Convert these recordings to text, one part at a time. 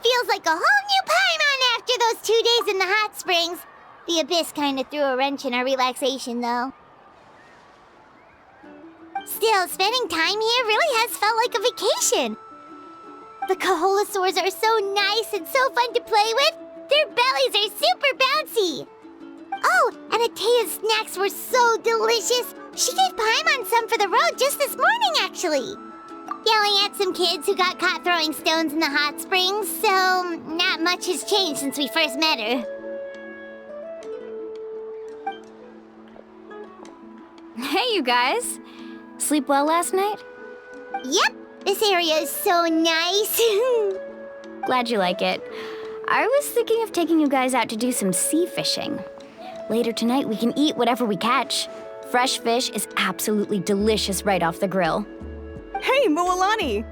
Feels like a whole new Paimon after those 2 days in the hot springs. The Abyss kind of threw a wrench in our relaxation, though. Still, spending time here really has felt like a vacation. The Kaholosaurs are so nice and so fun to play with. Their bellies are super bouncy. Oh, and Atea's snacks were so delicious. She gave Paimon some for the road just this morning, actually. Yelling at some kids who got caught throwing stones in the hot springs, so not much has changed since we first met her. Hey, you guys. Sleep well last night? Yep, this area is so nice. Glad you like it. I was thinking of taking you guys out to do some sea fishing. Later tonight, we can eat whatever we catch. Fresh fish is absolutely delicious right off the grill. Hey, Mualani!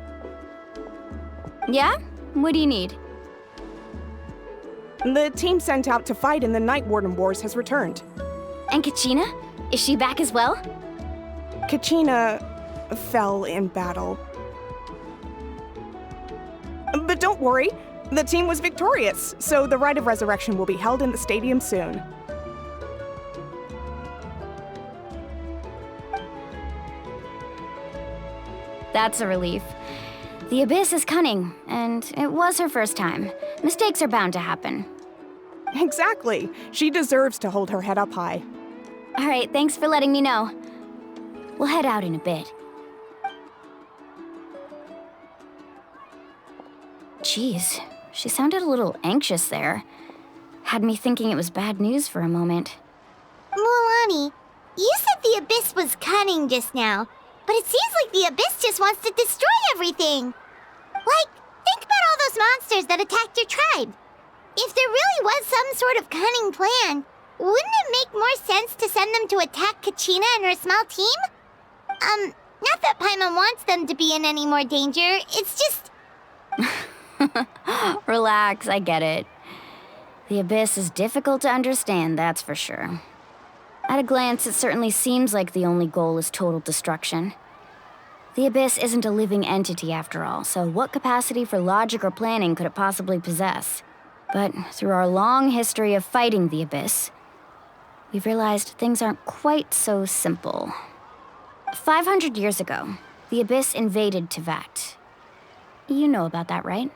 Yeah? What do you need? The team sent out to fight in the Night Warden Wars has returned. And Kachina? Is she back as well? Kachina fell in battle. But don't worry, the team was victorious, so the Rite of Resurrection will be held in the stadium soon. That's a relief. The Abyss is cunning, and it was her first time. Mistakes are bound to happen. Exactly. She deserves to hold her head up high. All right, thanks for letting me know. We'll head out in a bit. Jeez, she sounded a little anxious there. Had me thinking it was bad news for a moment. Mualani, you said the Abyss was cunning just now. But it seems like the Abyss just wants to destroy everything. Like, think about all those monsters that attacked your tribe. If there really was some sort of cunning plan, wouldn't it make more sense to send them to attack Kachina and her small team? Not that Paimon wants them to be in any more danger, it's just... Relax, I get it. The Abyss is difficult to understand, that's for sure. At a glance, it certainly seems like the only goal is total destruction. The Abyss isn't a living entity after all, so what capacity for logic or planning could it possibly possess? But through our long history of fighting the Abyss, we've realized things aren't quite so simple. 500 years ago, the Abyss invaded Teyvat. You know about that, right?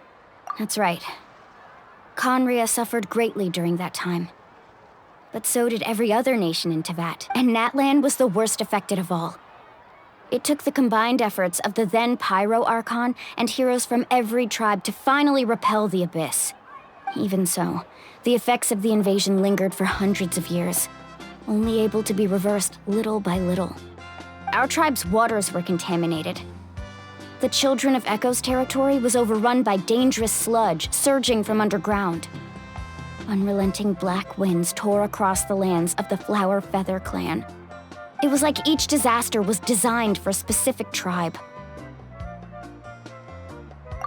That's right. Khaenri'ah suffered greatly during that time. But so did every other nation in Teyvat, and Natlan was the worst affected of all. It took the combined efforts of the then Pyro Archon and heroes from every tribe to finally repel the Abyss. Even so, the effects of the invasion lingered for hundreds of years, only able to be reversed little by little. Our tribe's waters were contaminated. The Children of Echo's territory was overrun by dangerous sludge surging from underground. Unrelenting black winds tore across the lands of the Flower Feather clan. It was like each disaster was designed for a specific tribe.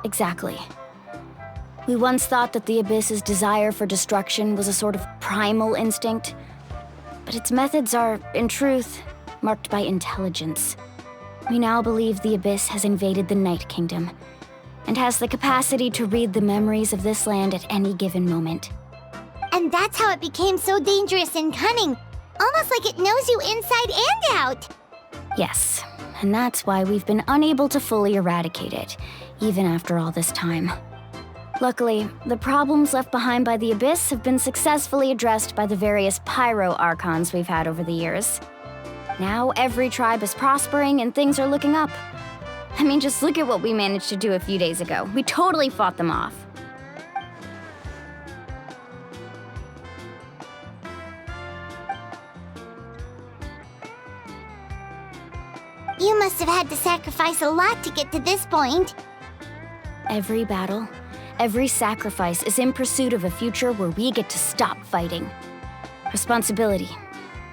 Exactly. We once thought that the Abyss's desire for destruction was a sort of primal instinct, but its methods are, in truth, marked by intelligence. We now believe the Abyss has invaded the Night Kingdom, and has the capacity to read the memories of this land at any given moment. And that's how it became so dangerous and cunning. Almost like it knows you inside and out. Yes, and that's why we've been unable to fully eradicate it, even after all this time. Luckily, the problems left behind by the Abyss have been successfully addressed by the various Pyro Archons we've had over the years. Now every tribe is prospering and things are looking up. I mean, just look at what we managed to do a few days ago. We totally fought them off. You must have had to sacrifice a lot to get to this point. Every battle, every sacrifice is in pursuit of a future where we get to stop fighting. Responsibility,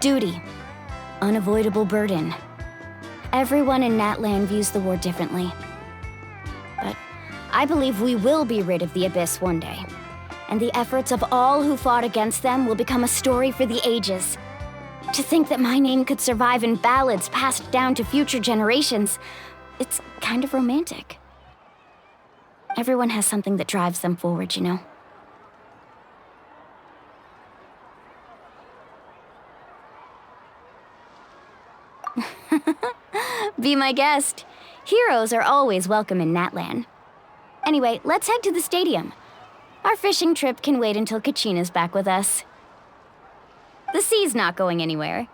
duty, unavoidable burden. Everyone in Natlan views the war differently. But I believe we will be rid of the Abyss one day. And the efforts of all who fought against them will become a story for the ages. To think that my name could survive in ballads passed down to future generations, it's kind of romantic. Everyone has something that drives them forward, you know? Be my guest. Heroes are always welcome in Natlan. Anyway, let's head to the stadium. Our fishing trip can wait until Kachina's back with us. The sea's not going anywhere.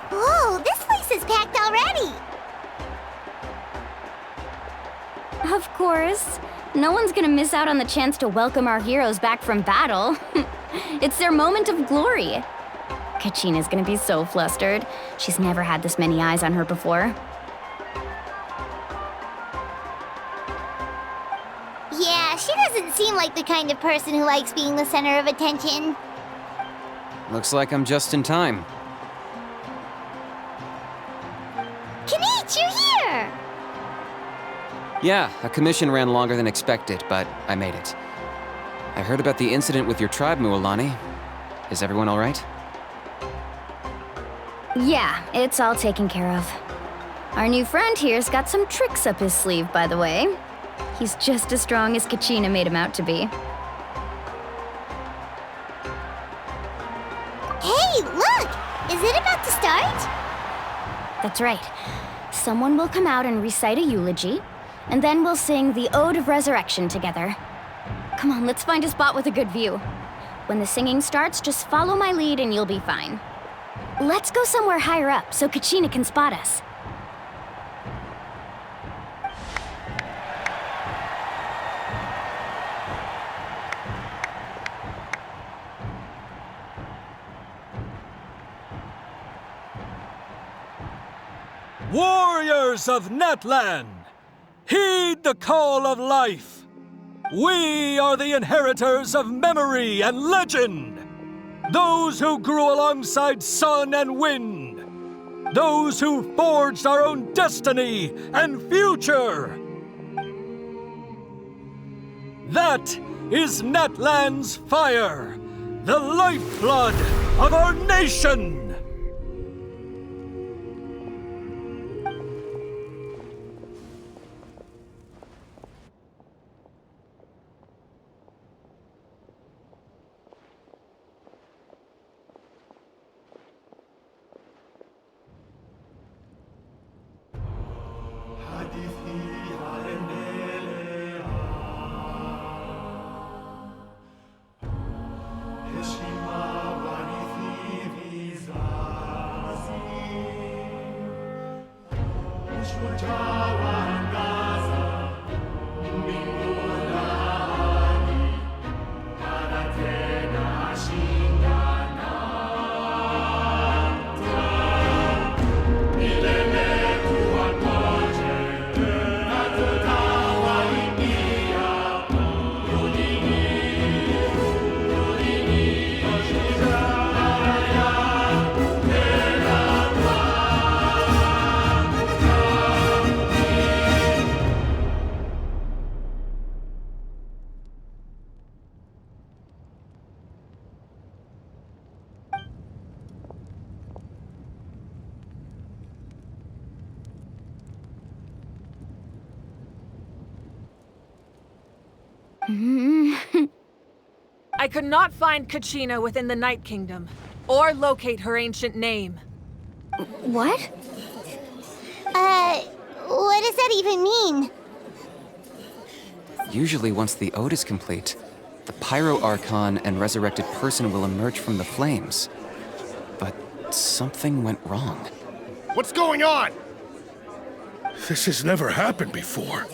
Whoa, this place is packed already. Of course. No one's gonna miss out on the chance to welcome our heroes back from battle. It's their moment of glory. Kachina's gonna be so flustered. She's never had this many eyes on her before. Yeah, she doesn't seem like the kind of person who likes being the center of attention. Looks like I'm just in time. Kanich, you're here! Yeah, a commission ran longer than expected, but I made it. I heard about the incident with your tribe, Mualani. Is everyone all right? Yeah, it's all taken care of. Our new friend here's got some tricks up his sleeve, by the way. He's just as strong as Kachina made him out to be. Hey, look! Is it about to start? That's right. Someone will come out and recite a eulogy, and then we'll sing the Ode of Resurrection together. Come on, let's find a spot with a good view. When the singing starts, just follow my lead and you'll be fine. Let's go somewhere higher up so Kachina can spot us. Warriors of Natlan, heed the call of life. We are the inheritors of memory and legend. Those who grew alongside sun and wind. Those who forged our own destiny and future. That is Natlan's fire, the lifeblood of our nation. I could not find Kachina within the Night Kingdom, or locate her ancient name. What? What does that even mean? Usually once the ode is complete, the Pyro Archon and resurrected person will emerge from the flames. But something went wrong. What's going on? This has never happened before.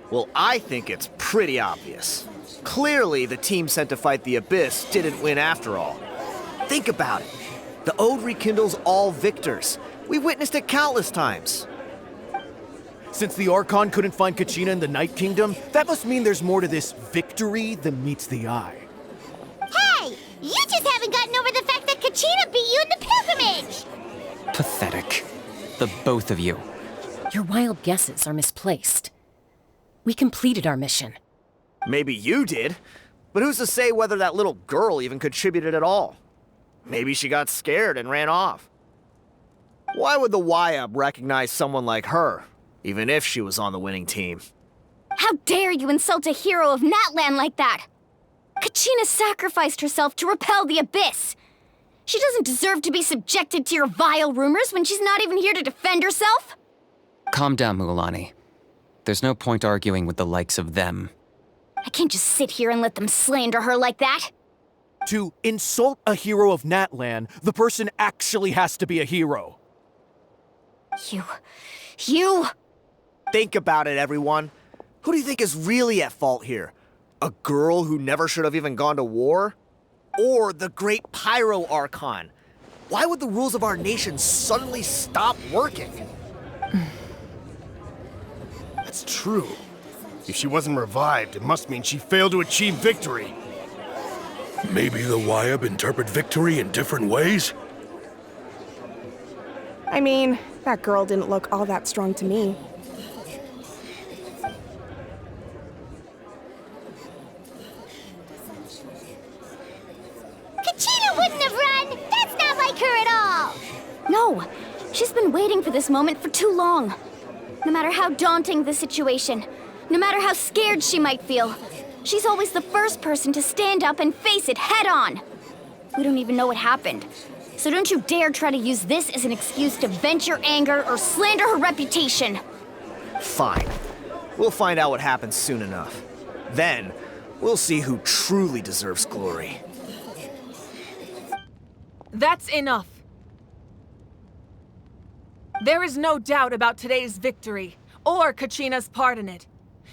Well, I think it's pretty obvious. Clearly, the team sent to fight the Abyss didn't win after all. Think about it. The Ode rekindles all victors. We've witnessed it countless times. Since the Archon couldn't find Kachina in the Night Kingdom, that must mean there's more to this victory than meets the eye. Hey! You just haven't gotten over the fact that Kachina beat you in the pilgrimage! Pathetic. The both of you. Your wild guesses are misplaced. We completed our mission. Maybe you did, but who's to say whether that little girl even contributed at all? Maybe she got scared and ran off. Why would the YUB recognize someone like her, even if she was on the winning team? How dare you insult a hero of Natlan like that? Kachina sacrificed herself to repel the Abyss. She doesn't deserve to be subjected to your vile rumors when she's not even here to defend herself. Calm down, Mualani. There's no point arguing with the likes of them. I can't just sit here and let them slander her like that. To insult a hero of Natlan, the person actually has to be a hero. You... Think about it, everyone. Who do you think is really at fault here? A girl who never should have even gone to war? Or the great Pyro Archon? Why would the rules of our nation suddenly stop working? That's true. If she wasn't revived, it must mean she failed to achieve victory. Maybe the YUB interpret victory in different ways? I mean, that girl didn't look all that strong to me. Kachina wouldn't have run! That's not like her at all! No, she's been waiting for this moment for too long. No matter how daunting the situation, no matter how scared she might feel, she's always the first person to stand up and face it head on. We don't even know what happened, so don't you dare try to use this as an excuse to vent your anger or slander her reputation. Fine. We'll find out what happens soon enough. Then, we'll see who truly deserves glory. That's enough. There is no doubt about today's victory, or Kachina's part in it.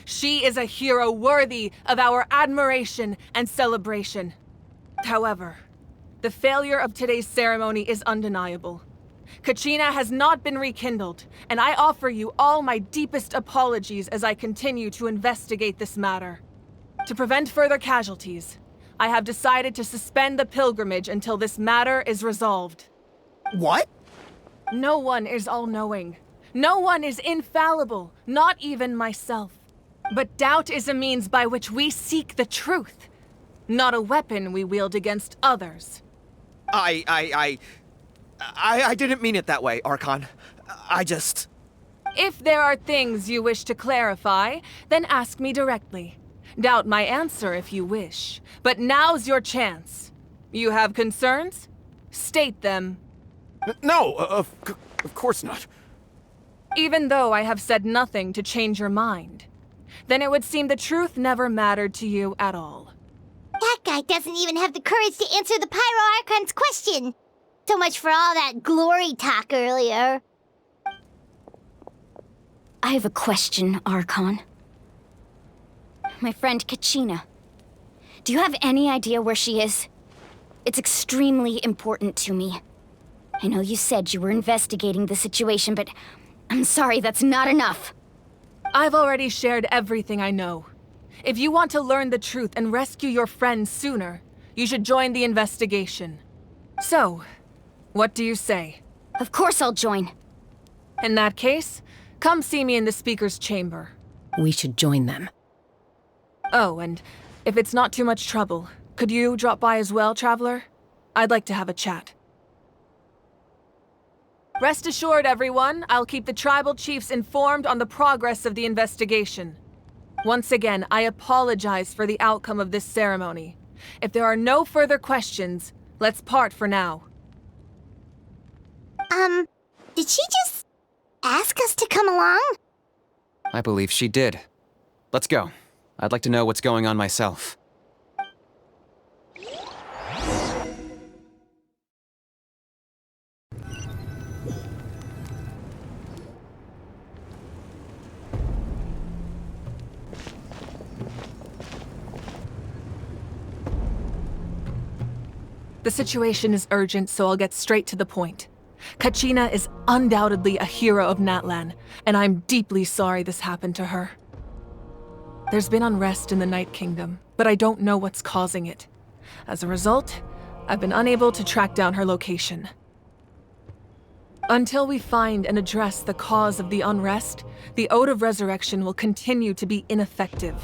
She is a hero worthy of our admiration and celebration. However, the failure of today's ceremony is undeniable. Kachina has not been rekindled, and I offer you all my deepest apologies as I continue to investigate this matter. To prevent further casualties, I have decided to suspend the pilgrimage until this matter is resolved. What? No one is all-knowing. No one is infallible, not even myself. But doubt is a means by which we seek the truth, not a weapon we wield against others. I didn't mean it that way, Archon. I just... If there are things you wish to clarify, then ask me directly. Doubt my answer if you wish. But now's your chance. You have concerns? State them. No, of course not. Even though I have said nothing to change your mind, then it would seem the truth never mattered to you at all. That guy doesn't even have the courage to answer the Pyro Archon's question. So much for all that glory talk earlier. I have a question, Archon. My friend Kachina. Do you have any idea where she is? It's extremely important to me. I know you said you were investigating the situation, but I'm sorry, that's not enough. I've already shared everything I know. If you want to learn the truth and rescue your friend sooner, you should join the investigation. So, what do you say? Of course I'll join. In that case, come see me in the speaker's chamber. We should join them. Oh, and if it's not too much trouble, could you drop by as well, Traveler? I'd like to have a chat. Rest assured, everyone, I'll keep the tribal chiefs informed on the progress of the investigation. Once again, I apologize for the outcome of this ceremony. If there are no further questions, let's part for now. Did she just ask us to come along? I believe she did. Let's go. I'd like to know what's going on myself. The situation is urgent, so I'll get straight to the point. Kachina is undoubtedly a hero of Natlan, and I'm deeply sorry this happened to her. There's been unrest in the Night Kingdom, but I don't know what's causing it. As a result, I've been unable to track down her location. Until we find and address the cause of the unrest, the Ode of Resurrection will continue to be ineffective.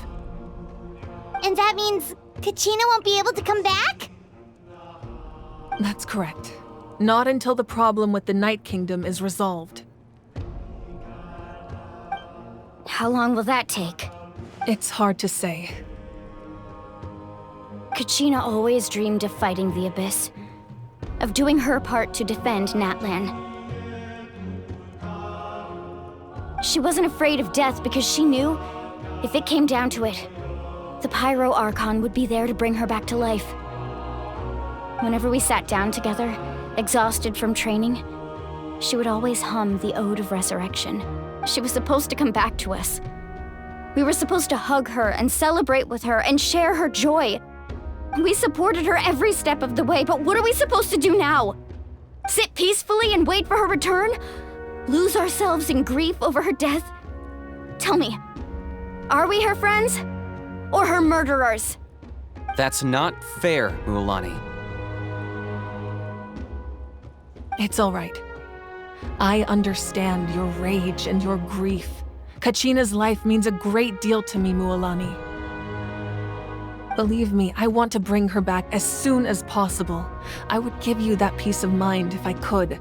And that means Kachina won't be able to come back? That's correct. Not until the problem with the Night Kingdom is resolved. How long will that take? It's hard to say. Kachina always dreamed of fighting the Abyss, of doing her part to defend Natlan. She wasn't afraid of death because she knew, if it came down to it, the Pyro Archon would be there to bring her back to life. Whenever we sat down together, exhausted from training, she would always hum the Ode of Resurrection. She was supposed to come back to us. We were supposed to hug her and celebrate with her and share her joy. We supported her every step of the way, but what are we supposed to do now? Sit peacefully and wait for her return? Lose ourselves in grief over her death? Tell me, are we her friends? Or her murderers? That's not fair, Mualani. It's all right. I understand your rage and your grief. Kachina's life means a great deal to me, Mualani. Believe me, I want to bring her back as soon as possible. I would give you that peace of mind if I could.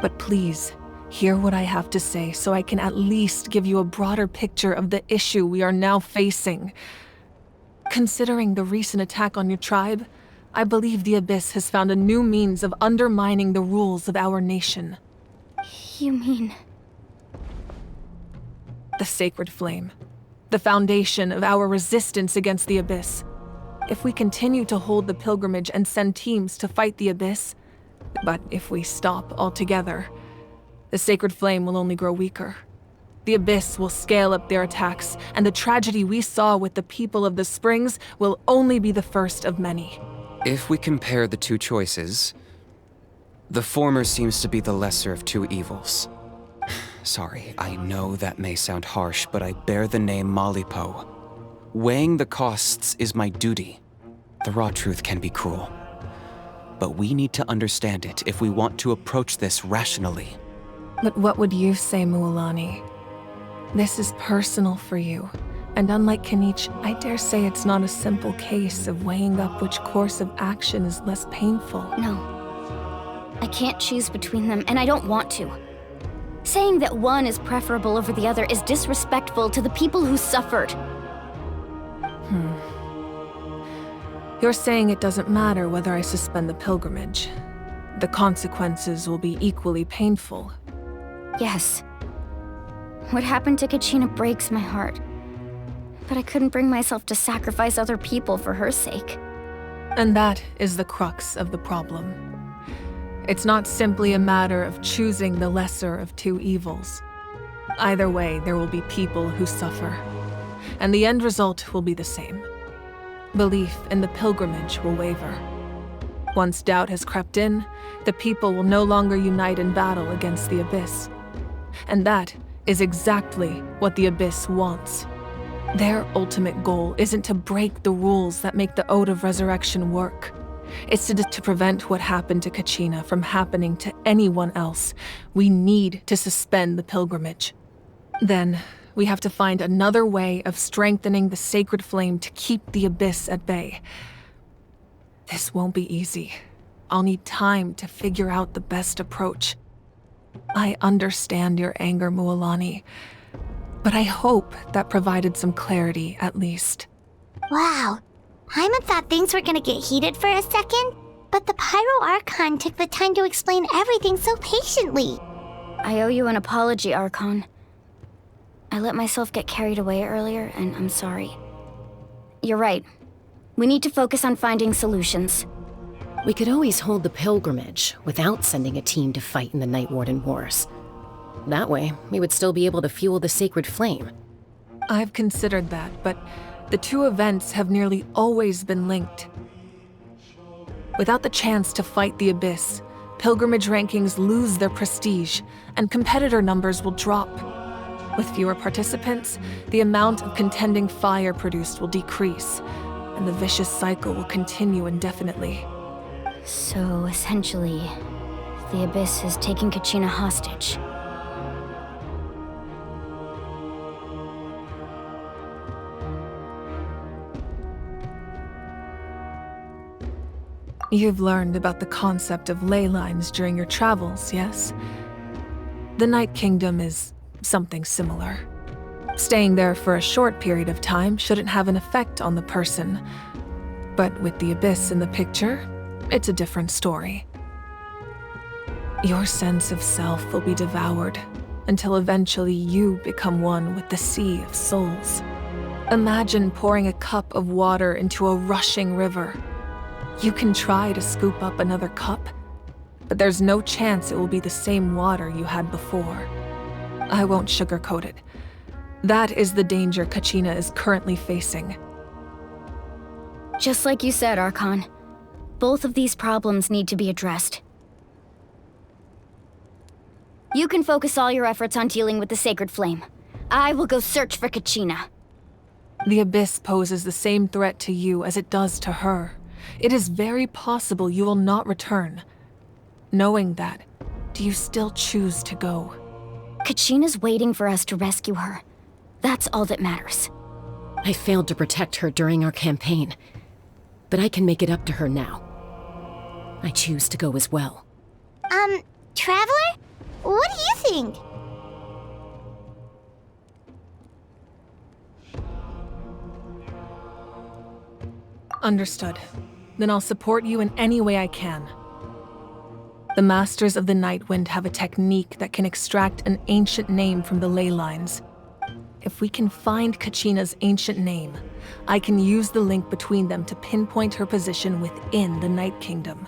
But please, hear what I have to say so I can at least give you a broader picture of the issue we are now facing. Considering the recent attack on your tribe, I believe the Abyss has found a new means of undermining the rules of our nation. You mean... The Sacred Flame. The foundation of our resistance against the Abyss. If we continue to hold the pilgrimage and send teams to fight the Abyss, but if we stop altogether, the Sacred Flame will only grow weaker. The Abyss will scale up their attacks, and the tragedy we saw with the people of the Springs will only be the first of many. If we compare the two choices, the former seems to be the lesser of two evils. Sorry, I know that may sound harsh, but I bear the name Malipo. Weighing the costs is my duty. The raw truth can be cruel. But we need to understand it if we want to approach this rationally. But what would you say, Mualani? This is personal for you. And unlike Kanich, I dare say it's not a simple case of weighing up which course of action is less painful. No. I can't choose between them, and I don't want to. Saying that one is preferable over the other is disrespectful to the people who suffered. You're saying it doesn't matter whether I suspend the pilgrimage. The consequences will be equally painful. Yes. What happened to Kachina breaks my heart. But I couldn't bring myself to sacrifice other people for her sake. And that is the crux of the problem. It's not simply a matter of choosing the lesser of two evils. Either way, there will be people who suffer. And the end result will be the same. Belief in the pilgrimage will waver. Once doubt has crept in, the people will no longer unite in battle against the Abyss. And that is exactly what the Abyss wants. Their ultimate goal isn't to break the rules that make the Ode of Resurrection work. It's to prevent what happened to Kachina from happening to anyone else. We need to suspend the pilgrimage. Then, we have to find another way of strengthening the Sacred Flame to keep the Abyss at bay. This won't be easy. I'll need time to figure out the best approach. I understand your anger, Mualani, But I hope that provided some clarity, at least. Wow. Paimon thought things were gonna get heated for a second, but the Pyro Archon took the time to explain everything so patiently. I owe you an apology, Archon. I let myself get carried away earlier, and I'm sorry. You're right. We need to focus on finding solutions. We could always hold the pilgrimage without sending a team to fight in the Night Warden Wars. That way, we would still be able to fuel the sacred flame. I've considered that, but the two events have nearly always been linked. Without the chance to fight the Abyss, pilgrimage rankings lose their prestige, and competitor numbers will drop. With fewer participants, the amount of contending fire produced will decrease, and the vicious cycle will continue indefinitely. So, essentially, the Abyss is taking Kachina hostage. You've learned about the concept of ley lines during your travels, yes? The Night Kingdom is something similar. Staying there for a short period of time shouldn't have an effect on the person. But with the Abyss in the picture, it's a different story. Your sense of self will be devoured until eventually you become one with the Sea of Souls. Imagine pouring a cup of water into a rushing river. You can try to scoop up another cup, but there's no chance it will be the same water you had before. I won't sugarcoat it. That is the danger Kachina is currently facing. Just like you said, Archon. Both of these problems need to be addressed. You can focus all your efforts on dealing with the Sacred Flame. I will go search for Kachina. The Abyss poses the same threat to you as it does to her. It is very possible you will not return. Knowing that, do you still choose to go? Kachina's waiting for us to rescue her. That's all that matters. I failed to protect her during our campaign, but I can make it up to her now. I choose to go as well. Traveler? What do you think? Understood. Then I'll support you in any way I can. The Masters of the Nightwind have a technique that can extract an ancient name from the ley lines. If we can find Kachina's ancient name, I can use the link between them to pinpoint her position within the Night Kingdom.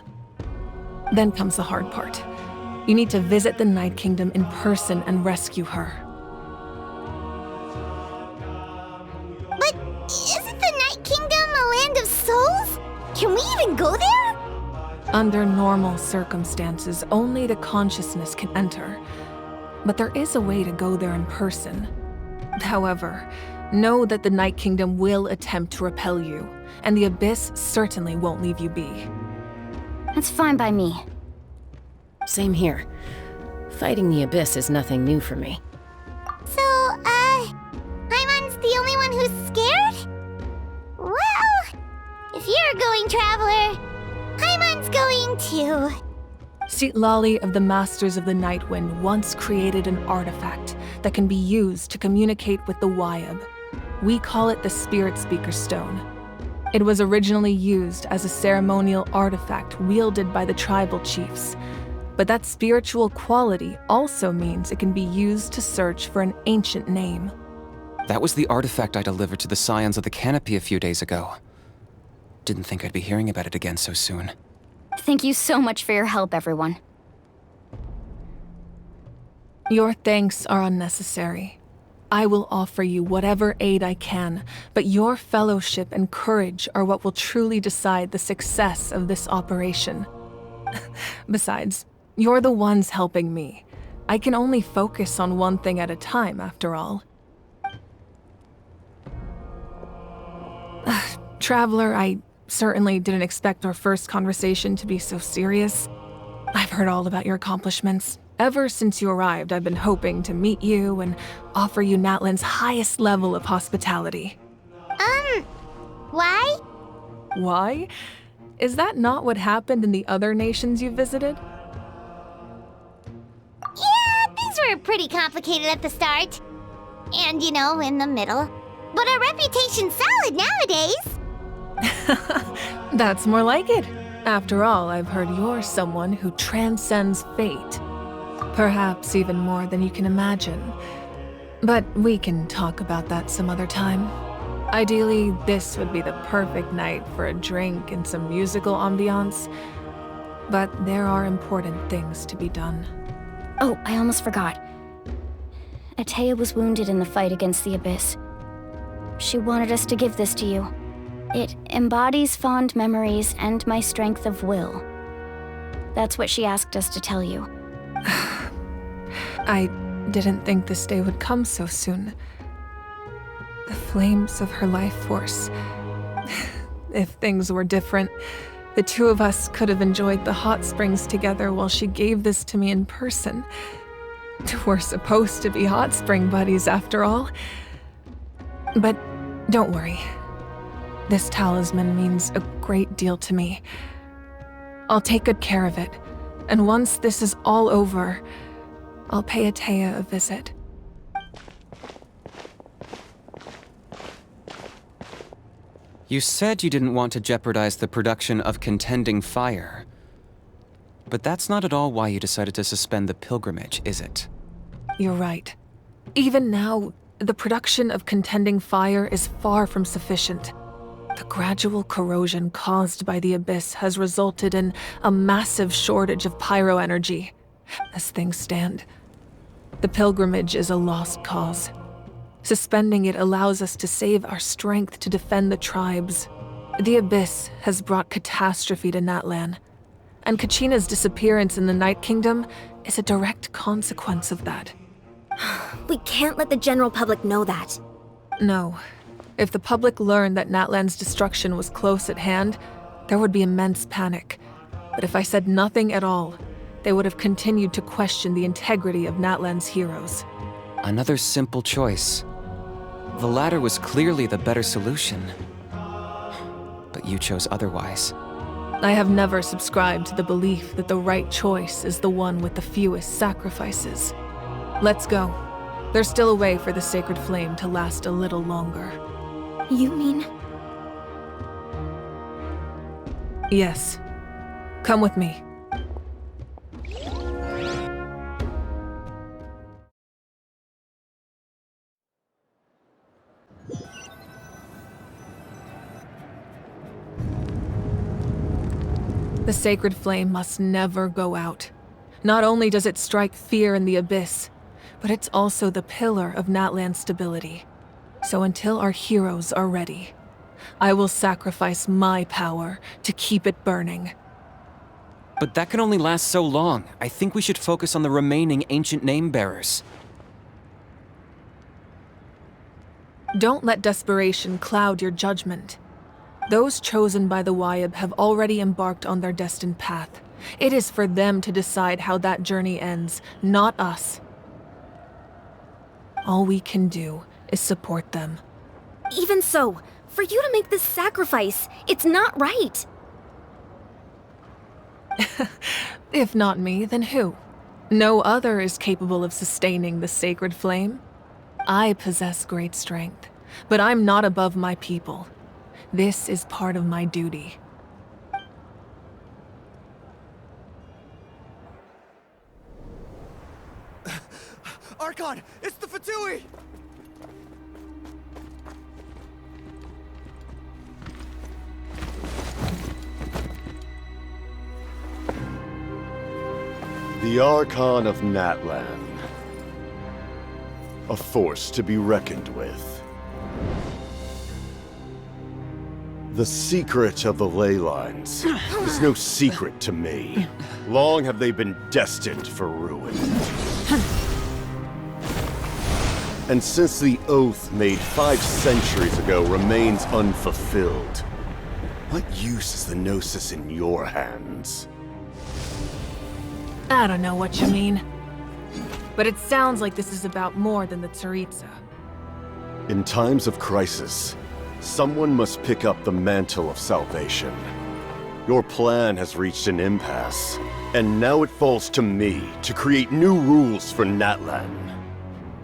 Then comes the hard part. You need to visit the Night Kingdom in person and rescue her. But isn't the Night Kingdom a land of souls? Can we even go there? Under normal circumstances, only the consciousness can enter. But there is a way to go there in person. However, know that the Night Kingdom will attempt to repel you, and the Abyss certainly won't leave you be. That's fine by me. Same here. Fighting the Abyss is nothing new for me. So, Paimon's the only one who's scared? Well, if you're going, Traveler, Paimon's going too. Citlali of the Masters of the Nightwind once created an artifact that can be used to communicate with the Wyab. We call it the Spirit Speaker Stone. It was originally used as a ceremonial artifact wielded by the tribal chiefs, but that spiritual quality also means it can be used to search for an ancient name. That was the artifact I delivered to the Scions of the Canopy a few days ago. Didn't think I'd be hearing about it again so soon. Thank you so much for your help, everyone. Your thanks are unnecessary. I will offer you whatever aid I can, but your fellowship and courage are what will truly decide the success of this operation. Besides, you're the ones helping me. I can only focus on one thing at a time, after all. Traveler, I certainly didn't expect our first conversation to be so serious. I've heard all about your accomplishments. Ever since you arrived, I've been hoping to meet you and offer you Natlan's highest level of hospitality. Why? Why? Is that not what happened in the other nations you visited? Yeah, things were pretty complicated at the start. and, in the middle. But our reputation's solid nowadays. That's more like it. After all, I've heard you're someone who transcends fate. Perhaps even more than you can imagine. But we can talk about that some other time. Ideally, this would be the perfect night for a drink and some musical ambiance. But there are important things to be done. Oh, I almost forgot. Atea was wounded in the fight against the Abyss. She wanted us to give this to you. It embodies fond memories and my strength of will. That's what she asked us to tell you. I didn't think this day would come so soon. The flames of her life force. If things were different, the two of us could have enjoyed the hot springs together while she gave this to me in person. We're supposed to be hot spring buddies after all. But don't worry. This talisman means a great deal to me. I'll take good care of it, and once this is all over, I'll pay Atea a visit. You said you didn't want to jeopardize the production of Contending Fire. But that's not at all why you decided to suspend the pilgrimage, is it? You're right. Even now, the production of Contending Fire is far from sufficient. The gradual corrosion caused by the Abyss has resulted in a massive shortage of pyro energy. As things stand, the pilgrimage is a lost cause. Suspending it allows us to save our strength to defend the tribes. The Abyss has brought catastrophe to Natlan, and Kachina's disappearance in the Night Kingdom is a direct consequence of that. We can't let the general public know that. No. If the public learned that Natlan's destruction was close at hand, there would be immense panic. But if I said nothing at all, they would have continued to question the integrity of Natlan's heroes. Another simple choice. The latter was clearly the better solution. But you chose otherwise. I have never subscribed to the belief that the right choice is the one with the fewest sacrifices. Let's go. There's still a way for the sacred flame to last a little longer. You mean? Yes. Come with me. The sacred flame must never go out. Not only does it strike fear in the Abyss, but it's also the pillar of Natlan's stability. So until our heroes are ready, I will sacrifice my power to keep it burning. But that can only last so long. I think we should focus on the remaining ancient name-bearers. Don't let desperation cloud your judgment. Those chosen by the Wyab have already embarked on their destined path. It is for them to decide how that journey ends, not us. All we can do is support them. Even so, for you to make this sacrifice, it's not right. If not me, then who? No other is capable of sustaining the sacred flame. I possess great strength, but I'm not above my people. This is part of my duty. Archon, it's the Fatui! The Archon of Natlan. A force to be reckoned with. The secret of the ley lines is no secret to me. Long have they been destined for ruin. And since the oath made 5 centuries ago remains unfulfilled, what use is the Gnosis in your hands? I don't know what you mean. But it sounds like this is about more than the Tsaritsa. In times of crisis, someone must pick up the mantle of salvation. Your plan has reached an impasse, and now it falls to me to create new rules for Natlan.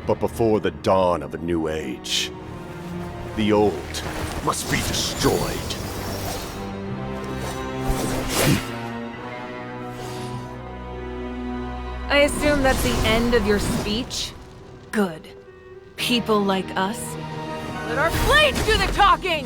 but before the dawn of a new age. The old must be destroyed. I assume that's the end of your speech? Good. People like us. Let our blades do the talking!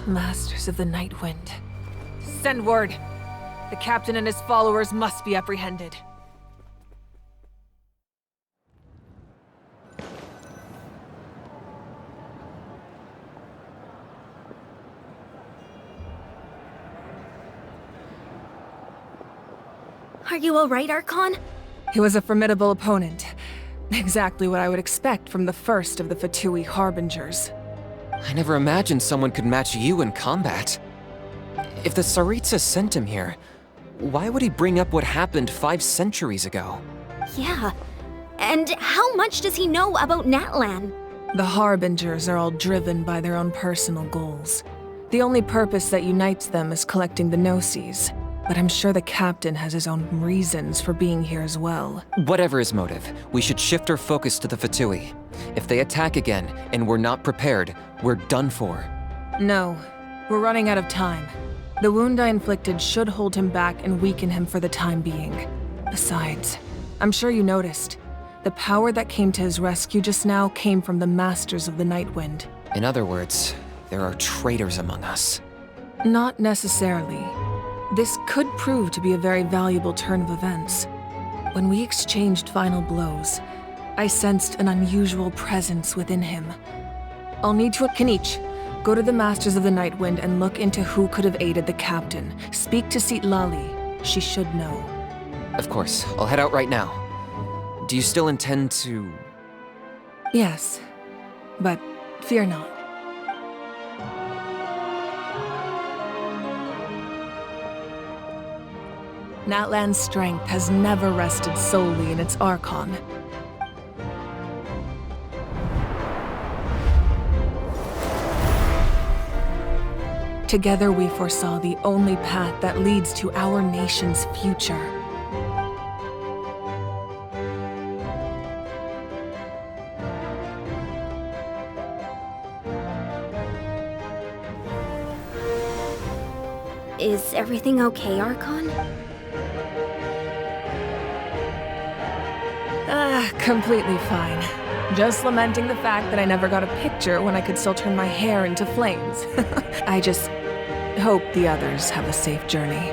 Masters of the Night Wind. Send word. The captain and his followers must be apprehended. Are you alright, Archon? He was a formidable opponent. Exactly what I would expect from the first of the Fatui Harbingers. I never imagined someone could match you in combat. If the Tsaritsa sent him here, why would he bring up what happened 5 centuries ago? Yeah. And how much does he know about Natlan? The Harbingers are all driven by their own personal goals. The only purpose that unites them is collecting the Gnosis. But I'm sure the captain has his own reasons for being here as well. Whatever his motive, we should shift our focus to the Fatui. If they attack again, and we're not prepared, we're done for. No, we're running out of time. The wound I inflicted should hold him back and weaken him for the time being. Besides, I'm sure you noticed, the power that came to his rescue just now came from the Masters of the Night Wind. In other words, there are traitors among us. Not necessarily. This could prove to be a very valuable turn of events. When we exchanged final blows, I sensed an unusual presence within him. I'll need to Kanich. Go to the Masters of the Night Wind and look into who could have aided the captain. Speak to Sitlali. She should know. Of course, I'll head out right now. Do you still intend to... Yes, but fear not. Natlan's strength has never rested solely in its Archon. Together we foresaw the only path that leads to our nation's future. Is everything okay, Archon? Completely fine. Just lamenting the fact that I never got a picture when I could still turn my hair into flames. I just hope the others have a safe journey.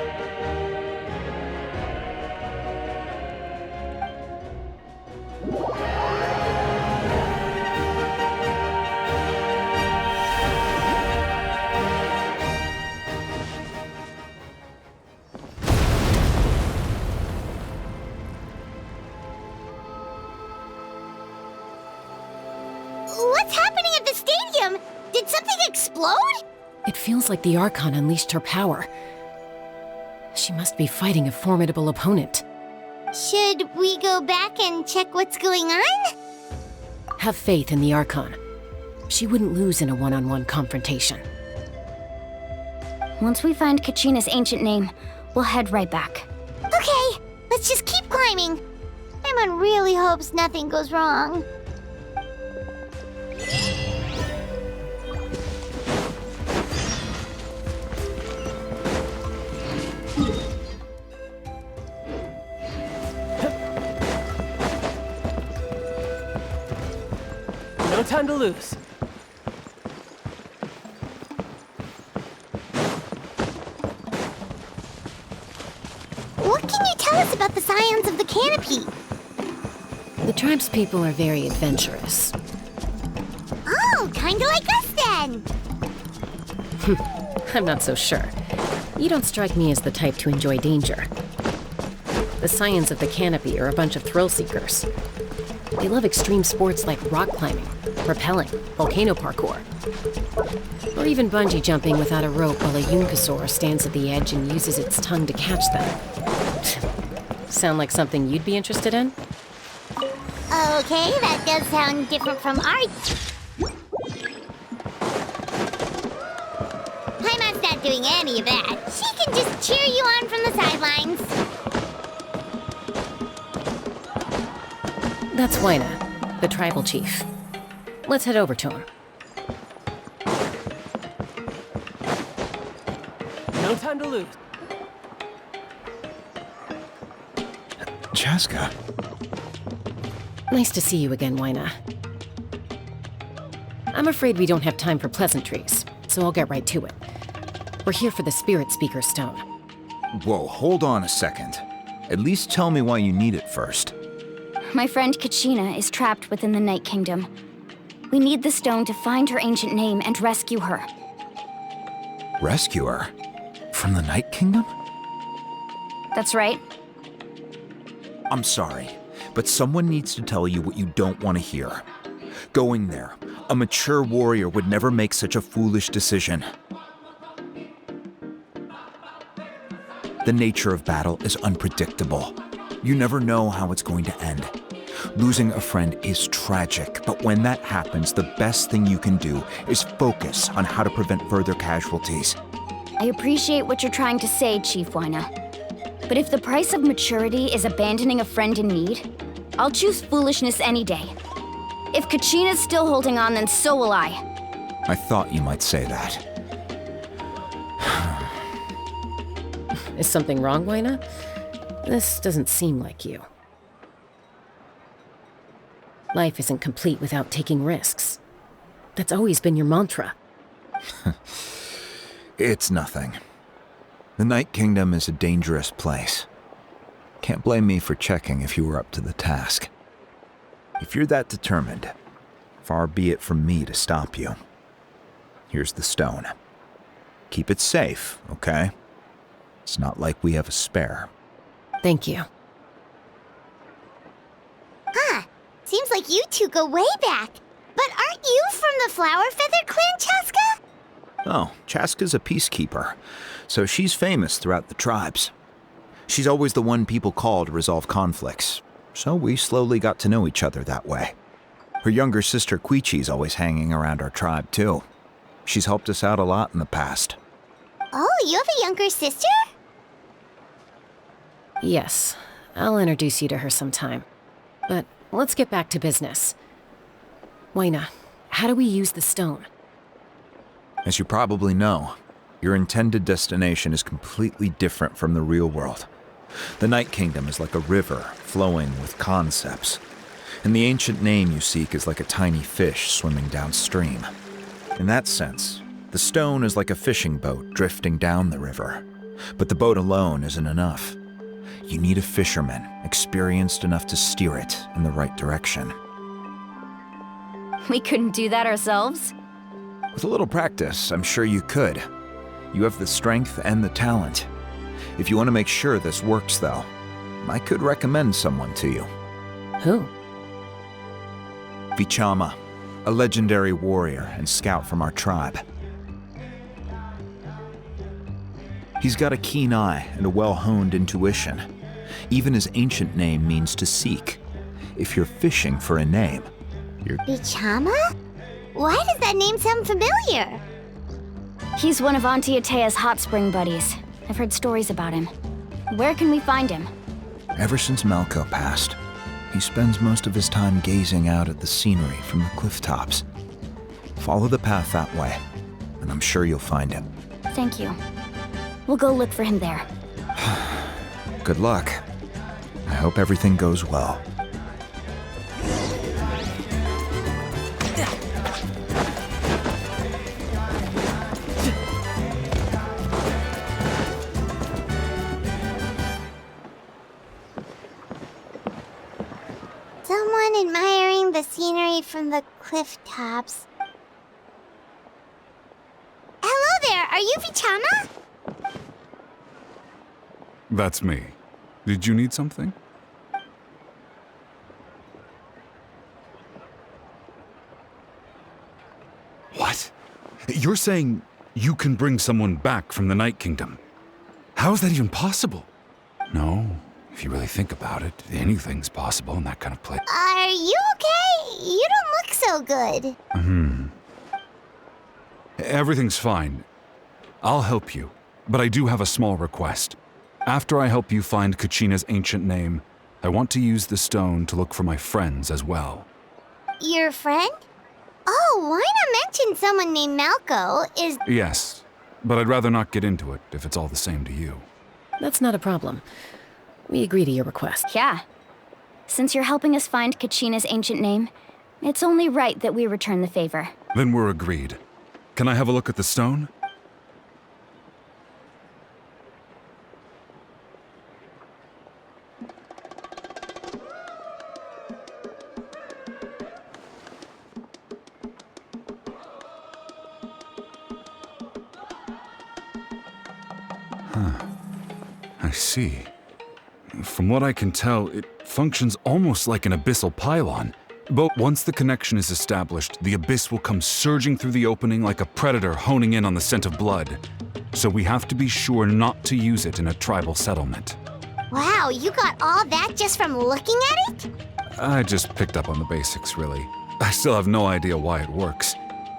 What's happening at the stadium? Did something explode? It feels like the Archon unleashed her power. She must be fighting a formidable opponent. Should we go back and check what's going on? Have faith in the Archon. She wouldn't lose in a one-on-one confrontation. Once we find Kachina's ancient name, we'll head right back. Okay, let's just keep climbing. Paimon really hopes nothing goes wrong. No time to lose. What can you tell us about the scions of the canopy? The tribespeople are very adventurous. Oh, kinda like us then. I'm not so sure. You don't strike me as the type to enjoy danger. The Scions of the Canopy are a bunch of thrill seekers. They love extreme sports like rock climbing, rappelling, volcano parkour, or even bungee jumping without a rope while a Yunkasaur stands at the edge and uses its tongue to catch them. Sound like something you'd be interested in? Okay, that does sound different from art. Paimon's not doing any of that. She can just cheer you on from the sidelines. That's Waina, the tribal chief. Let's head over to him. No time to lose. Chaska. Nice to see you again, Waina. I'm afraid we don't have time for pleasantries, so I'll get right to it. We're here for the Spirit Speaker Stone. Whoa, hold on a second. At least tell me why you need it first. My friend Kachina is trapped within the Night Kingdom. We need the stone to find her ancient name and rescue her. Rescue her? From the Night Kingdom? That's right. I'm sorry, but someone needs to tell you what you don't want to hear. Going there, a mature warrior would never make such a foolish decision. The nature of battle is unpredictable. You never know how it's going to end. Losing a friend is tragic, but when that happens, the best thing you can do is focus on how to prevent further casualties. I appreciate what you're trying to say, Chief Waina. But if the price of maturity is abandoning a friend in need, I'll choose foolishness any day. If Kachina's still holding on, then so will I. I thought you might say that. Is something wrong, Waina? This doesn't seem like you. Life isn't complete without taking risks. That's always been your mantra. It's nothing. The Night Kingdom is a dangerous place. Can't blame me for checking if you were up to the task. If you're that determined, far be it from me to stop you. Here's the stone. Keep it safe, okay? It's not like we have a spare. Thank you. Huh. Seems like you two go way back. But aren't you from the Flower Feather clan, Chaska? Oh, Chaska's a peacekeeper, so she's famous throughout the tribes. She's always the one people call to resolve conflicts, so we slowly got to know each other that way. Her younger sister Quichi's always hanging around our tribe, too. She's helped us out a lot in the past. Oh, you have a younger sister? Yes, I'll introduce you to her sometime. But let's get back to business. Waina, how do we use the stone? As you probably know, your intended destination is completely different from the real world. The Night Kingdom is like a river flowing with concepts, and the ancient name you seek is like a tiny fish swimming downstream. In that sense, the stone is like a fishing boat drifting down the river, but the boat alone isn't enough. You need a fisherman experienced enough to steer it in the right direction. We couldn't do that ourselves? With a little practice, I'm sure you could. You have the strength and the talent. If you want to make sure this works, though, I could recommend someone to you. Who? Vichama, a legendary warrior and scout from our tribe. He's got a keen eye and a well-honed intuition. Even his ancient name means to seek. If you're fishing for a name, you're... Bichama? Why does that name sound familiar? He's one of Auntie Atea's hot spring buddies. I've heard stories about him. Where can we find him? Ever since Malco passed, he spends most of his time gazing out at the scenery from the cliff tops. Follow the path that way, and I'm sure you'll find him. Thank you. We'll go look for him there. Good luck. I hope everything goes well. Someone admiring the scenery from the cliff tops. Hello there, are you Vichama? That's me. Did you need something? What? You're saying you can bring someone back from the Night Kingdom? How is that even possible? No, if you really think about it, anything's possible in that kind of place. Are you okay? You don't look so good. Everything's fine. I'll help you, but I do have a small request. After I help you find Kachina's ancient name, I want to use the stone to look for my friends as well. Your friend? Oh, why not mention someone named Malco is... Yes, but I'd rather not get into it if it's all the same to you. That's not a problem. We agree to your request. Yeah. Since you're helping us find Kachina's ancient name, it's only right that we return the favor. Then we're agreed. Can I have a look at the stone? I see. From what I can tell, it functions almost like an abyssal pylon. But once the connection is established, the abyss will come surging through the opening like a predator honing in on the scent of blood. So we have to be sure not to use it in a tribal settlement. Wow, you got all that just from looking at it? I just picked up on the basics, really. I still have no idea why it works.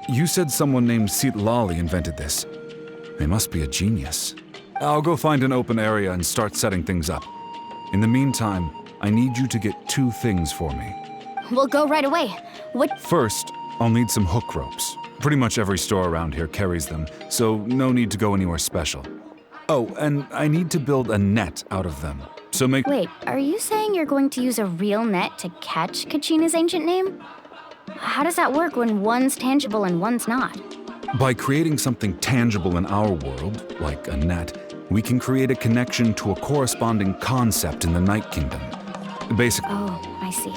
You said someone named Lali invented this. They must be a genius. I'll go find an open area and start setting things up. In the meantime, I need you to get 2 things for me. We'll go right away. What? First, I'll need some hook ropes. Pretty much every store around here carries them, so no need to go anywhere special. Oh, and I need to build a net out of them. So make— Wait, are you saying you're going to use a real net to catch Kachina's ancient name? How does that work when one's tangible and one's not? By creating something tangible in our world, like a net, we can create a connection to a corresponding concept in the Night Kingdom. Basically— Oh, I see.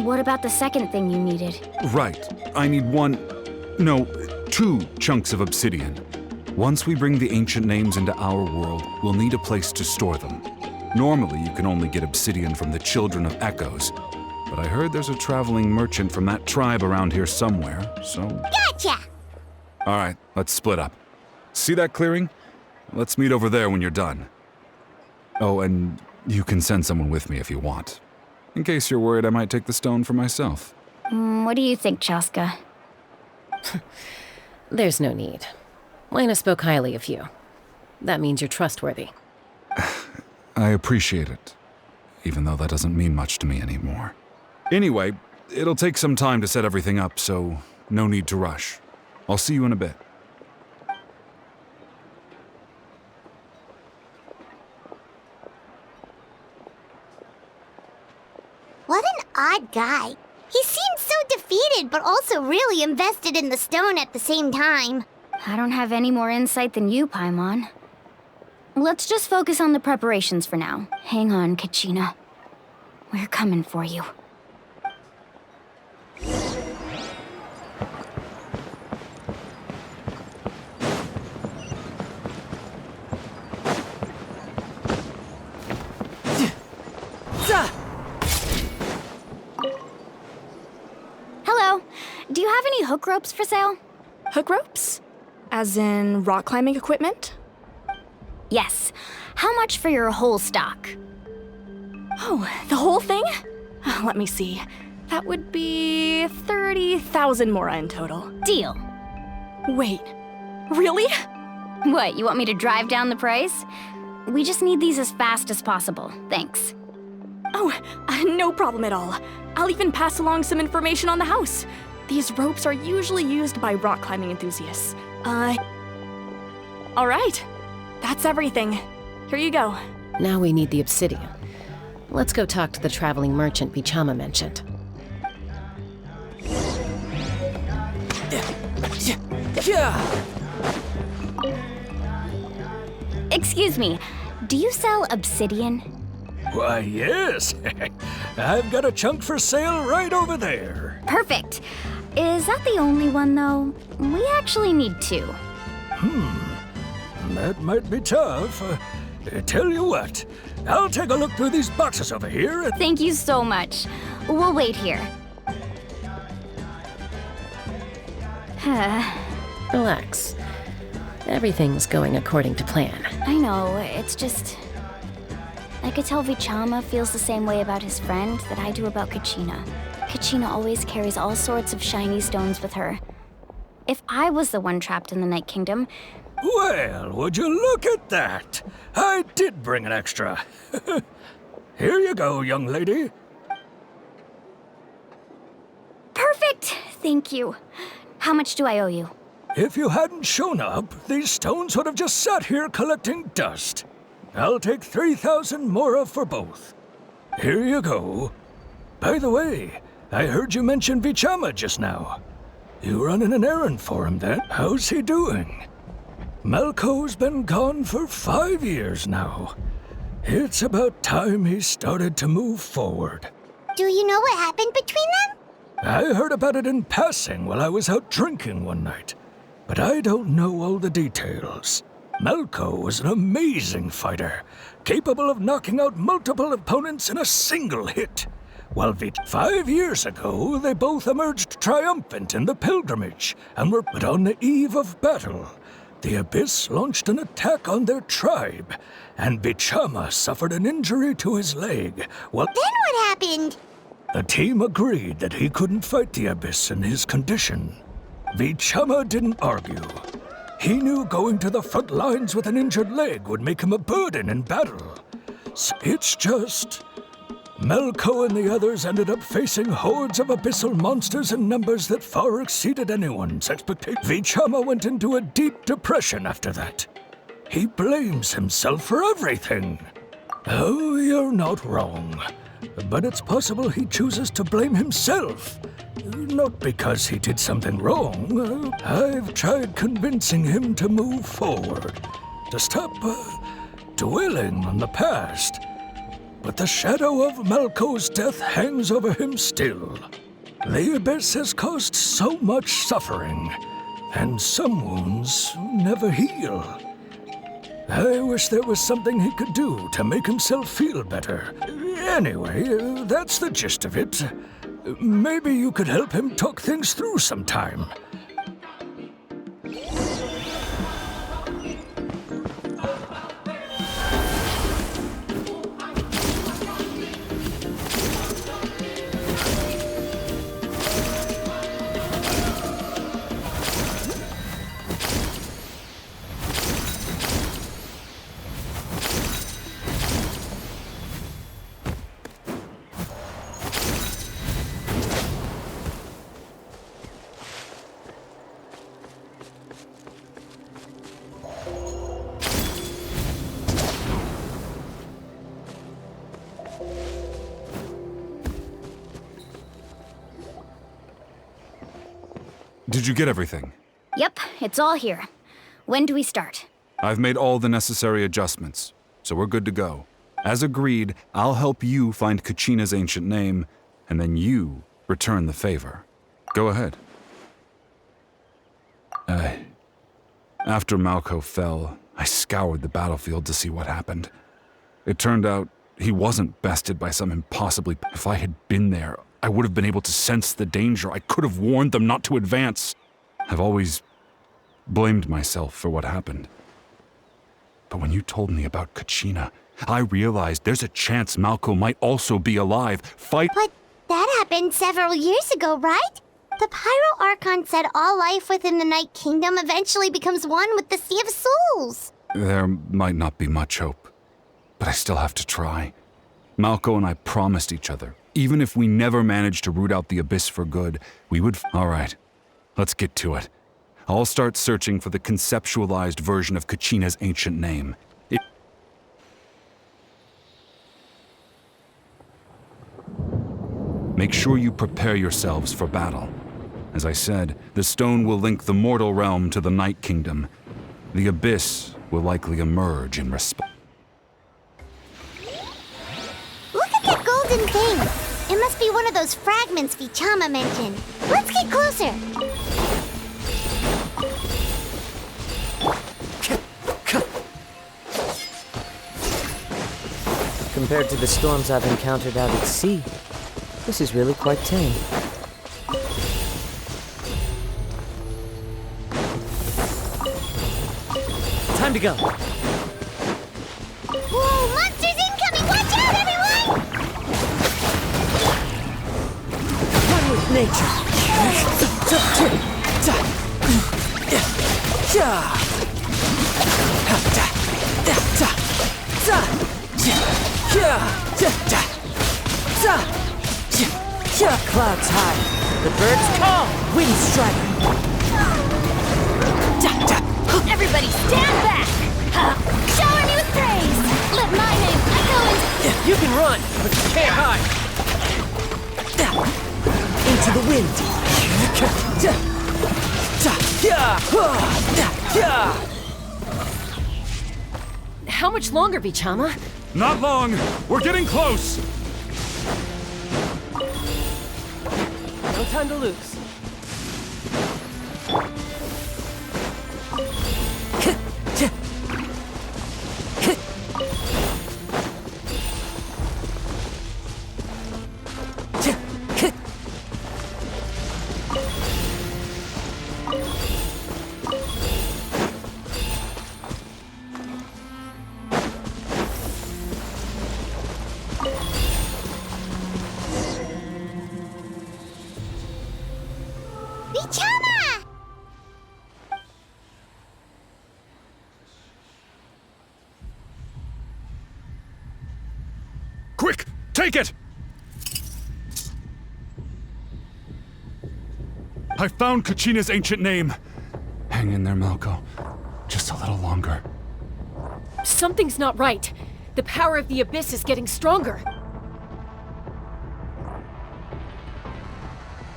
What about the second thing you needed? Right. I need 2 chunks of obsidian. Once we bring the ancient names into our world, we'll need a place to store them. Normally, you can only get obsidian from the Children of Echoes, but I heard there's a traveling merchant from that tribe around here somewhere, so— Gotcha! All right, let's split up. See that clearing? Let's meet over there when you're done. Oh, and you can send someone with me if you want. In case you're worried I might take the stone for myself. What do you think, Chaska? There's no need. Lena spoke highly of you. That means you're trustworthy. I appreciate it, even though that doesn't mean much to me anymore. Anyway, it'll take some time to set everything up, so no need to rush. I'll see you in a bit. What an odd guy. He seems so defeated, but also really invested in the stone at the same time. I don't have any more insight than you, Paimon. Let's just focus on the preparations for now. Hang on, Kachina. We're coming for you. Hello. Do you have any hook ropes for sale? Hook ropes? As in rock climbing equipment? Yes. How much for your whole stock? Oh, the whole thing? Let me see. That would be 30,000 mora in total. Deal. Wait, really? What, you want me to drive down the price? We just need these as fast as possible. Thanks. Oh, no problem at all. I'll even pass along some information on the house. These ropes are usually used by rock climbing enthusiasts. All right. That's everything. Here you go. Now we need the obsidian. Let's go talk to the traveling merchant Bichama mentioned. Excuse me, do you sell obsidian? Why, yes. I've got a chunk for sale right over there. Perfect. Is that the only one, though? We actually need two. That might be tough. Tell you what, I'll take a look through these boxes over here. Thank you so much. We'll wait here. Relax. Everything's going according to plan. I know, it's just... I could tell Vichama feels the same way about his friend that I do about Kachina. Kachina always carries all sorts of shiny stones with her. If I was the one trapped in the Night Kingdom... Well, would you look at that? I did bring an extra. Here you go, young lady. Perfect! Thank you. How much do I owe you? If you hadn't shown up, these stones would have just sat here collecting dust. I'll take 3,000 mora for both. Here you go. By the way, I heard you mention Vichama just now. You running an errand for him then? How's he doing? Malco's been gone for 5 years now. It's about time he started to move forward. Do you know what happened between them? I heard about it in passing while I was out drinking one night, but I don't know all the details. Malco was an amazing fighter, capable of knocking out multiple opponents in a single hit. While 5 years ago, they both emerged triumphant in the pilgrimage and were put on the eve of battle. The Abyss launched an attack on their tribe, and Bichama suffered an injury to his leg. Then what happened? The team agreed that he couldn't fight the Abyss in his condition. Vichama didn't argue. He knew going to the front lines with an injured leg would make him a burden in battle. So it's just... Malco and the others ended up facing hordes of abyssal monsters in numbers that far exceeded anyone's expectations. Vichama went into a deep depression after that. He blames himself for everything. Oh, you're not wrong. But it's possible he chooses to blame himself. Not because he did something wrong. I've tried convincing him to move forward, to stop dwelling on the past. But the shadow of Malco's death hangs over him still. The Abyss has caused so much suffering, and some wounds never heal. I wish there was something he could do to make himself feel better. Anyway, that's the gist of it. Maybe you could help him talk things through sometime. Did you get everything? Yep, it's all here. When do we start? I've made all the necessary adjustments, so we're good to go. As agreed, I'll help you find Kachina's ancient name, and then you return the favor. Go ahead. After Malco fell, I scoured the battlefield to see what happened. It turned out he wasn't bested by some impossibly... If I had been there, I would have been able to sense the danger. I could have warned them not to advance. I've always blamed myself for what happened. But when you told me about Kachina, I realized there's a chance Malco might also be alive. But that happened several years ago, right? The Pyro Archon said all life within the Night Kingdom eventually becomes one with the Sea of Souls. There might not be much hope, but I still have to try. Malco and I promised each other, even if we never managed to root out the Abyss for good, we would... All right, let's get to it. I'll start searching for the conceptualized version of Kachina's ancient name. Make sure you prepare yourselves for battle. As I said, the stone will link the mortal realm to the Night Kingdom. The Abyss will likely emerge in response. Look at that golden thing! It must be one of those fragments Vichama mentioned. Let's get closer! Compared to the storms I've encountered out at sea, this is really quite tame. Time to go. Whoa, monsters incoming! Watch out, everyone! One with nature. Clouds high, the birds call, wind strike. Everybody stand back! Shower me with praise! Let my name echo in... You can run, but you can't hide. Into the wind. How much longer, Vichama? Not long! We're getting close! No time to lose. Vichama! Quick! Take it! I found Kachina's ancient name. Hang in there, Malco. Just a little longer. Something's not right. The power of the Abyss is getting stronger.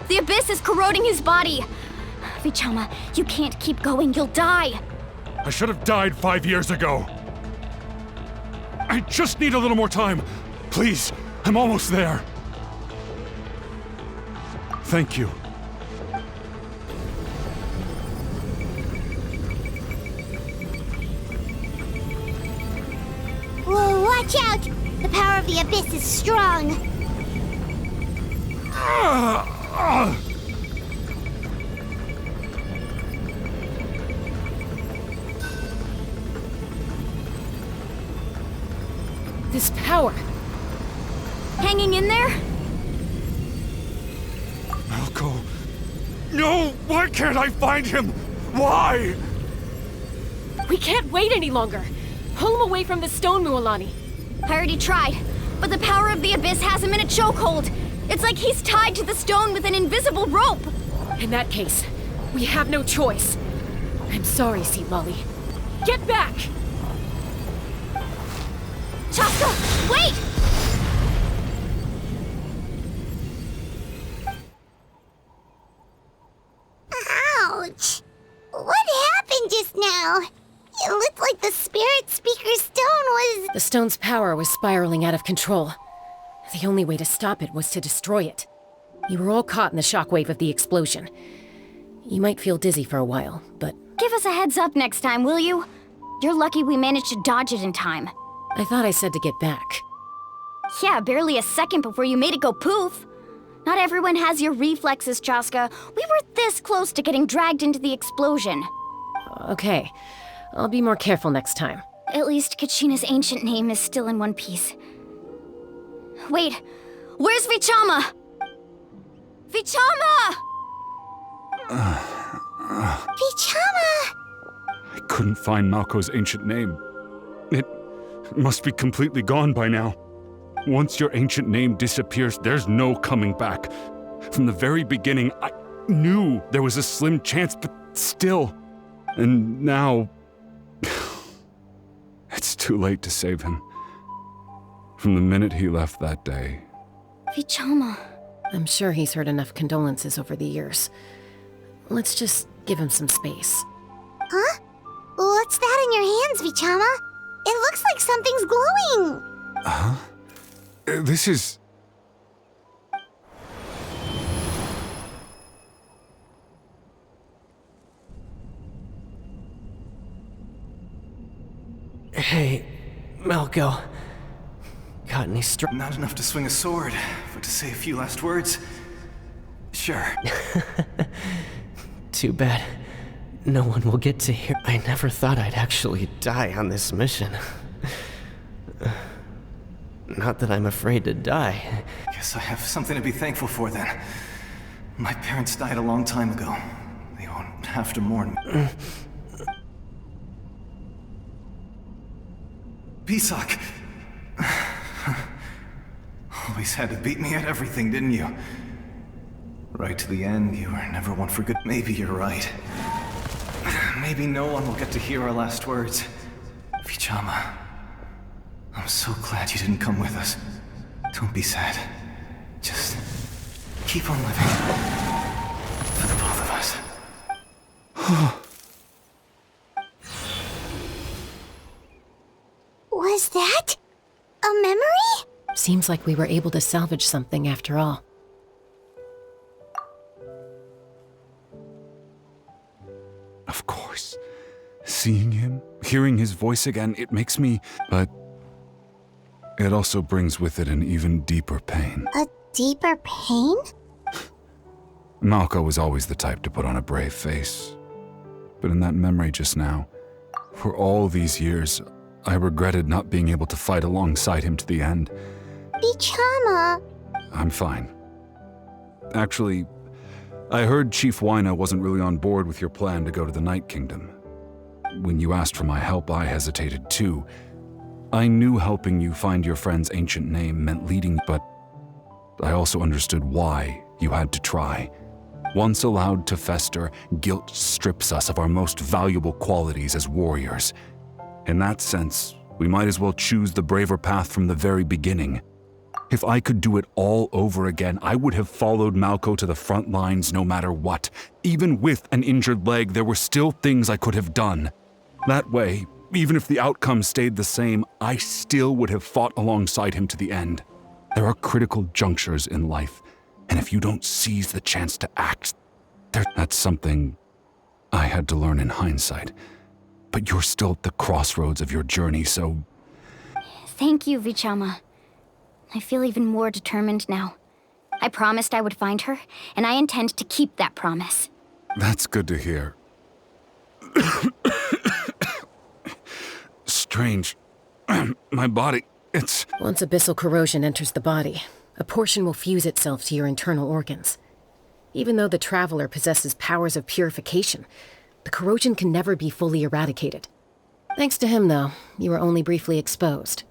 The Abyss is corroding his body. Vichama, you can't keep going. You'll die. I should have died 5 years ago. I just need a little more time. Please, I'm almost there. Thank you. Whoa, watch out! The power of the Abyss is strong. This power. Hanging in there? Malco. No! Why can't I find him? Why? We can't wait any longer. Pull him away from the stone, Mualani. I already tried, but the power of the Abyss has him in a chokehold. It's like he's tied to the stone with an invisible rope. In that case, we have no choice. I'm sorry, Sea Lolly. Get back! Chaska, wait! The stone's power was spiraling out of control. The only way to stop it was to destroy it. You were all caught in the shockwave of the explosion. You might feel dizzy for a while, but... Give us a heads up next time, will you? You're lucky we managed to dodge it in time. I thought I said to get back. Yeah, barely a second before you made it go poof. Not everyone has your reflexes, Chaska. We were this close to getting dragged into the explosion. Okay, I'll be more careful next time. At least Kachina's ancient name is still in one piece. Wait, where's Vichama? Vichama! Vichama! I couldn't find Malko's ancient name. It must be completely gone by now. Once your ancient name disappears, there's no coming back. From the very beginning, I knew there was a slim chance, but still. And now... it's too late to save him. From the minute he left that day. Vichama. I'm sure he's heard enough condolences over the years. Let's just give him some space. Huh? What's that in your hands, Vichama? It looks like something's glowing. Huh? This is... Hey, Malco. Got any Not enough to swing a sword, but to say a few last words? Sure. Too bad. No one will get to hear. I never thought I'd actually die on this mission. Not that I'm afraid to die. Guess I have something to be thankful for then. My parents died a long time ago. They won't have to mourn me. Pisak! Always had to beat me at everything, didn't you? Right to the end, you were never one for good. Maybe you're right. Maybe no one will get to hear our last words. Vichama, I'm so glad you didn't come with us. Don't be sad. Just keep on living. For the both of us. Was that a memory? Seems like we were able to salvage something after all. Of course. Seeing him, hearing his voice again, it makes me... But it also brings with it an even deeper pain. A deeper pain? Malco was always the type to put on a brave face. But in that memory just now, for all these years, I regretted not being able to fight alongside him to the end. Vichama. I'm fine. Actually, I heard Chief Wyna wasn't really on board with your plan to go to the Night Kingdom. When you asked for my help, I hesitated too. I knew helping you find your friend's ancient name meant leading, but I also understood why you had to try. Once allowed to fester, guilt strips us of our most valuable qualities as warriors. In that sense, we might as well choose the braver path from the very beginning. If I could do it all over again, I would have followed Malco to the front lines no matter what. Even with an injured leg, there were still things I could have done. That way, even if the outcome stayed the same, I still would have fought alongside him to the end. There are critical junctures in life, and if you don't seize the chance to act, that's something I had to learn in hindsight. But you're still at the crossroads of your journey, so... Thank you, Vichama. I feel even more determined now. I promised I would find her, and I intend to keep that promise. That's good to hear. Strange. My body, it's... Once abyssal corrosion enters the body, a portion will fuse itself to your internal organs. Even though the Traveler possesses powers of purification, the corrosion can never be fully eradicated. Thanks to him, though, you were only briefly exposed.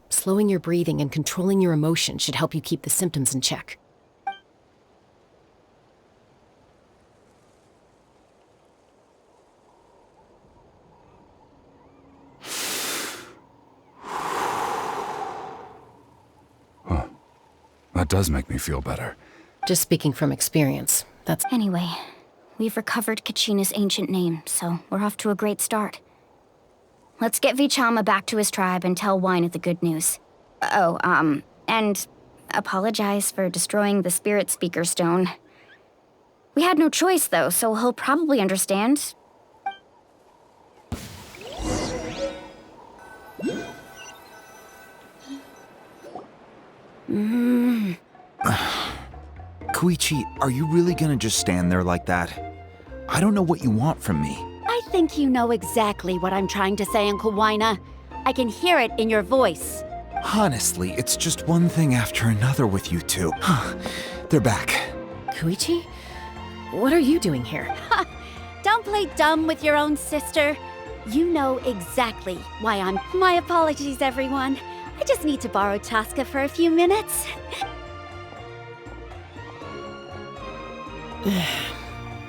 Slowing your breathing and controlling your emotions should help you keep the symptoms in check. Huh. That does make me feel better. Just speaking from experience, that's... Anyway, we've recovered Kachina's ancient name, so we're off to a great start. Let's get Vichama back to his tribe and tell Wyneth the good news. Oh, and apologize for destroying the Spirit Speaker Stone. We had no choice, though, so he'll probably understand. Koichi, are you really gonna just stand there like that? I don't know what you want from me. I think you know exactly what I'm trying to say, Uncle Wyna. I can hear it in your voice. Honestly, it's just one thing after another with you two. They're back. Koichi? What are you doing here? Don't play dumb with your own sister. You know exactly why I'm... My apologies, everyone. I just need to borrow Chaska for a few minutes.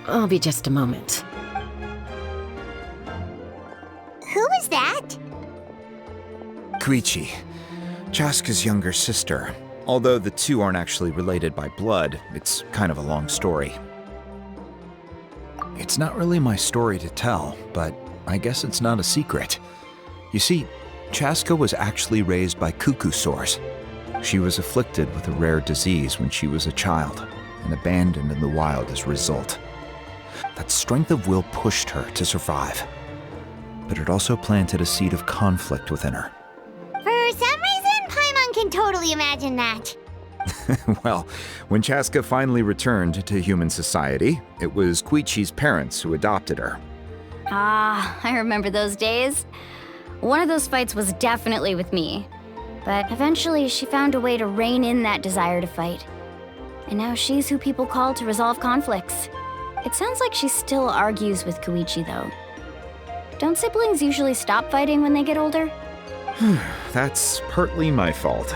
I'll be just a moment. Who was that? Koichi, Chaska's younger sister. Although the two aren't actually related by blood, it's kind of a long story. It's not really my story to tell, but I guess it's not a secret. You see, Chaska was actually raised by cuckoo sores. She was afflicted with a rare disease when she was a child, and abandoned in the wild as a result. That strength of will pushed her to survive, but it also planted a seed of conflict within her. For some reason, Paimon can totally imagine that. Well, when Chaska finally returned to human society, it was Koichi's parents who adopted her. Ah, I remember those days. One of those fights was definitely with me, but eventually she found a way to rein in that desire to fight. And now she's who people call to resolve conflicts. It sounds like she still argues with Koichi, though. Don't siblings usually stop fighting when they get older? That's partly my fault.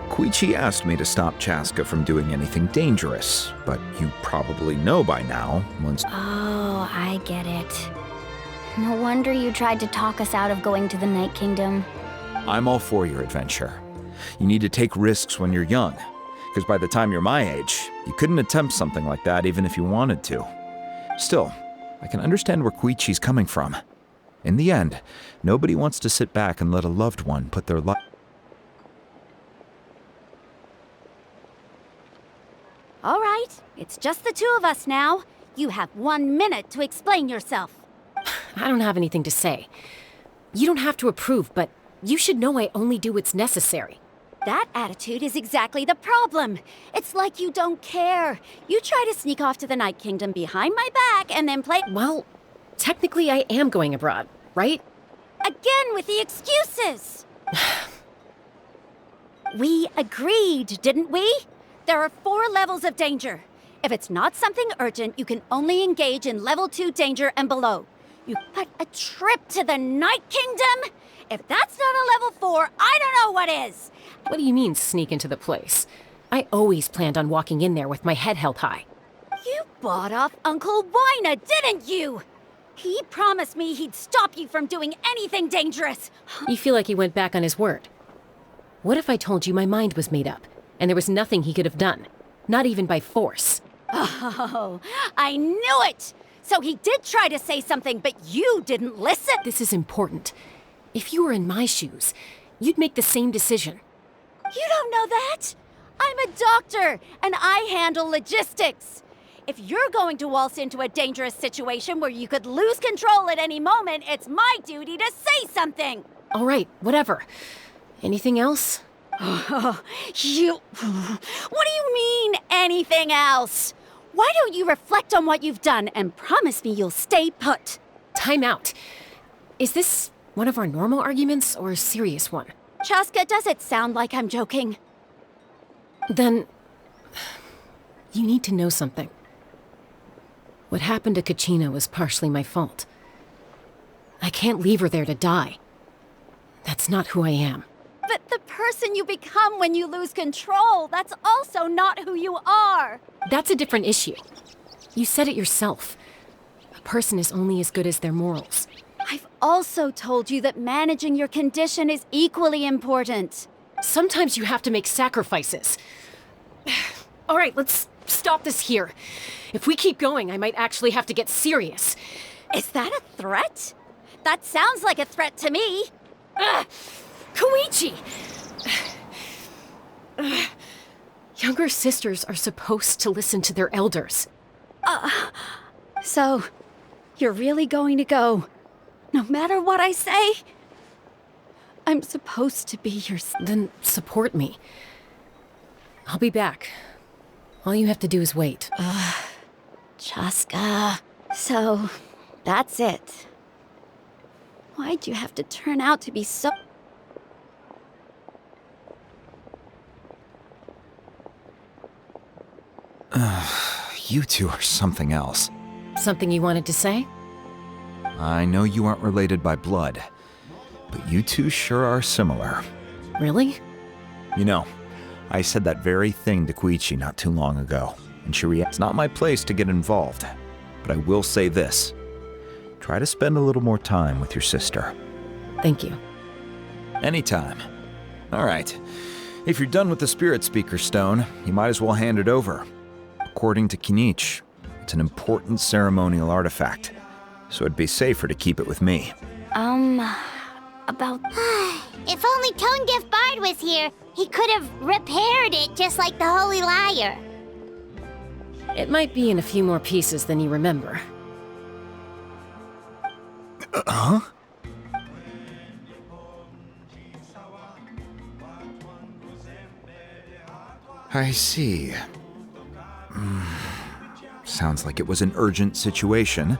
Koichi asked me to stop Chaska from doing anything dangerous, but you probably know by now, once— Oh, I get it. No wonder you tried to talk us out of going to the Night Kingdom. I'm all for your adventure. You need to take risks when you're young, because by the time you're my age, you couldn't attempt something like that even if you wanted to. Still, I can understand where Koichi's coming from. In the end, nobody wants to sit back and let a loved one put their life— All right, it's just the two of us now. You have 1 minute to explain yourself. I don't have anything to say. You don't have to approve, but you should know I only do what's necessary. That attitude is exactly the problem. It's like you don't care. You try to sneak off to the Night Kingdom behind my back and then play— Well, technically I am going abroad, right? Again with the excuses! We agreed, didn't we? There are 4 levels of danger. If it's not something urgent, you can only engage in level 2 danger and below. But a trip to the Night Kingdom? If that's not a level 4, I don't know what is! What do you mean, sneak into the place? I always planned on walking in there with my head held high. You bought off Uncle Wyna, didn't you? He promised me he'd stop you from doing anything dangerous. You feel like he went back on his word. What if I told you my mind was made up, and there was nothing he could have done? Not even by force. Oh, I knew it! So he did try to say something, but you didn't listen. This is important. If you were in my shoes, you'd make the same decision. You don't know that? I'm a doctor, and I handle logistics. If you're going to waltz into a dangerous situation where you could lose control at any moment, it's my duty to say something. All right, whatever. Anything else? What do you mean, anything else? Why don't you reflect on what you've done and promise me you'll stay put? Time out. Is this one of our normal arguments or a serious one? Chaska, does it sound like I'm joking? Then, you need to know something. What happened to Kachina was partially my fault. I can't leave her there to die. That's not who I am. But the person you become when you lose control, that's also not who you are. That's a different issue. You said it yourself. A person is only as good as their morals. I've also told you that managing your condition is equally important. Sometimes you have to make sacrifices. All right, let's stop this here. If we keep going, I might actually have to get serious. Is that a threat? That sounds like a threat to me. Koichi! Younger sisters are supposed to listen to their elders. So, you're really going to go, no matter what I say? I'm supposed to be your... Then support me. I'll be back. All you have to do is wait. Chaska. So, that's it. Why'd you have to turn out to be so... You two are something else. Something you wanted to say? I know you aren't related by blood, but you two sure are similar. Really? You know, I said that very thing to Koichi not too long ago, and she reacted. It's not my place to get involved, but I will say this. Try to spend a little more time with your sister. Thank you. Anytime. All right. If you're done with the Spirit Speaker Stone, you might as well hand it over. According to Kinich, it's an important ceremonial artifact, so it'd be safer to keep it with me. About... If only Tone Deaf Bard was here, he could have repaired it just like the Holy Liar. It might be in a few more pieces than you remember. Huh? I see. Sounds like it was an urgent situation.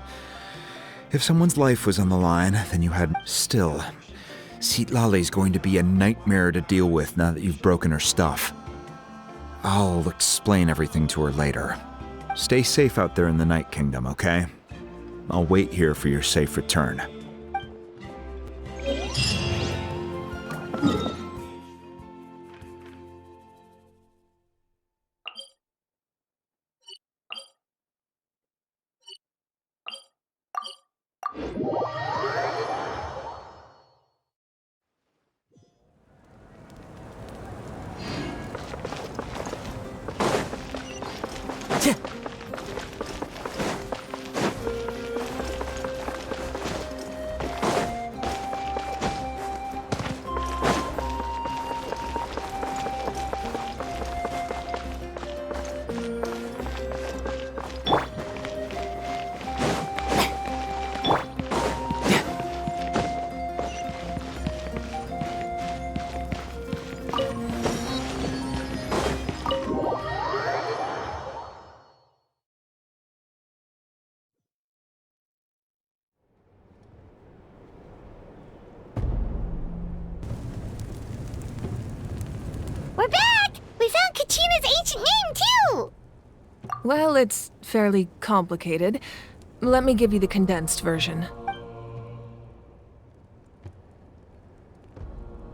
If someone's life was on the line, then you had... Still, Citlali's going to be a nightmare to deal with now that you've broken her stuff. I'll explain everything to her later. Stay safe out there in the Night Kingdom, okay? I'll wait here for your safe return. We're back! We found Kachina's ancient name, too! Well, it's fairly complicated. Let me give you the condensed version.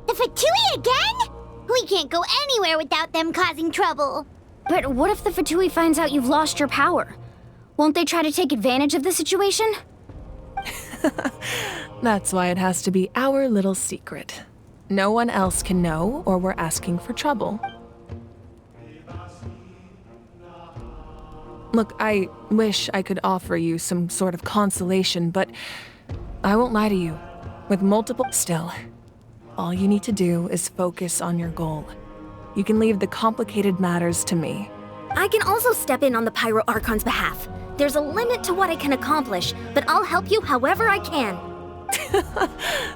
The Fatui again? We can't go anywhere without them causing trouble. But what if the Fatui finds out you've lost your power? Won't they try to take advantage of the situation? That's why it has to be our little secret. No one else can know, or we're asking for trouble. Look, I wish I could offer you some sort of consolation, but I won't lie to you. With multiple... Still, all you need to do is focus on your goal. You can leave the complicated matters to me. I can also step in on the Pyro Archon's behalf. There's a limit to what I can accomplish, but I'll help you however I can.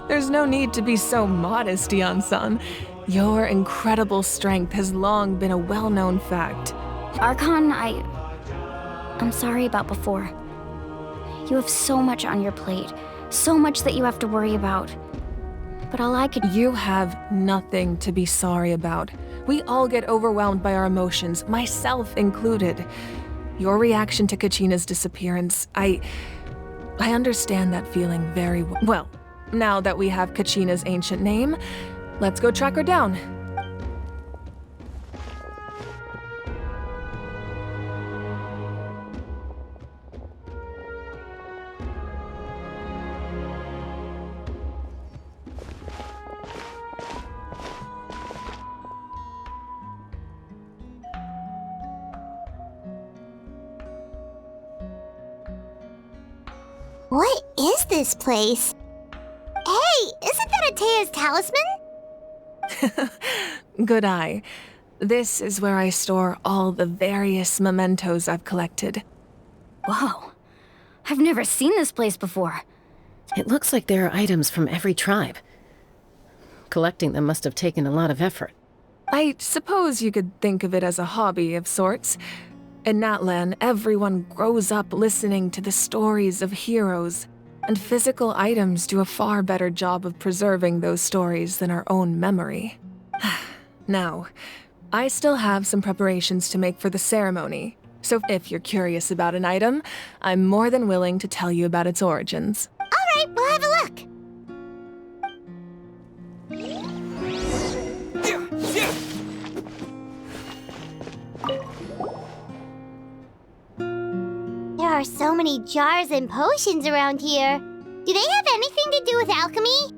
There's no need to be so modest, Dion-san. Your incredible strength has long been a well-known fact. Archon, I'm sorry about before. You have so much on your plate, so much that you have to worry about. But all I could... You have nothing to be sorry about. We all get overwhelmed by our emotions, myself included. Your reaction to Kachina's disappearance, I understand that feeling very well. Now that we have Kachina's ancient name, let's go track her down. What is this place? talisman? Good eye. This is where I store all the various mementos I've collected. Whoa. I've never seen this place before. It looks like there are items from every tribe. Collecting them must have taken a lot of effort. I suppose you could think of it as a hobby of sorts. In Natlan, everyone grows up listening to the stories of heroes, and physical items do a far better job of preserving those stories than our own memory. Now, I still have some preparations to make for the ceremony, so if you're curious about an item, I'm more than willing to tell you about its origins. All right, we'll have a look. There are so many jars and potions around here. Do they have anything to do with alchemy?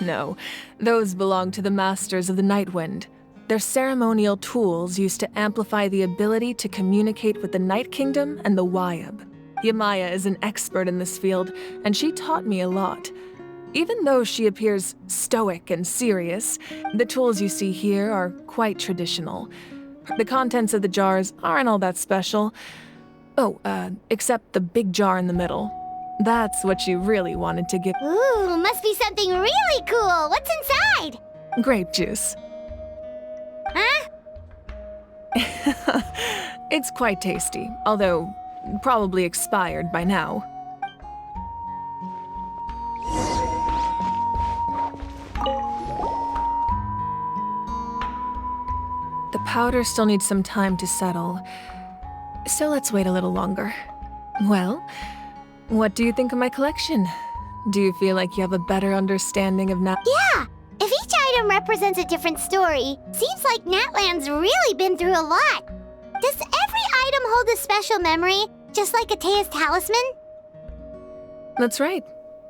No, those belong to the Masters of the Nightwind. They're ceremonial tools used to amplify the ability to communicate with the Night Kingdom and the Wyab. Yamaya is an expert in this field, and she taught me a lot. Even though she appears stoic and serious, the tools you see here are quite traditional. The contents of the jars aren't all that special. Oh, except the big jar in the middle. That's what you really wanted to give. Ooh, must be something really cool. What's inside? Grape juice. Huh? It's quite tasty, although probably expired by now. The powder still needs some time to settle, so let's wait a little longer. Well, what do you think of my collection? Do you feel like you have a better understanding of Yeah! If each item represents a different story, seems like Natlan's really been through a lot. Does every item hold a special memory, just like Atea's talisman? That's right.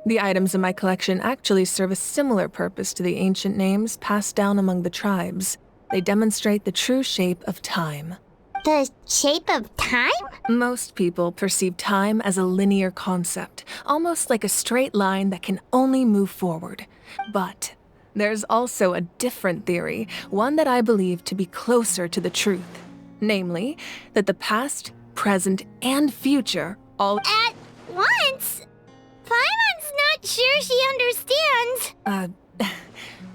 The items in my collection actually serve a similar purpose to the ancient names passed down among the tribes. They demonstrate the true shape of time. The shape of time? Most people perceive time as a linear concept, almost like a straight line that can only move forward. But there's also a different theory, one that I believe to be closer to the truth. Namely, that the past, present, and future all at once? Paimon's not sure she understands.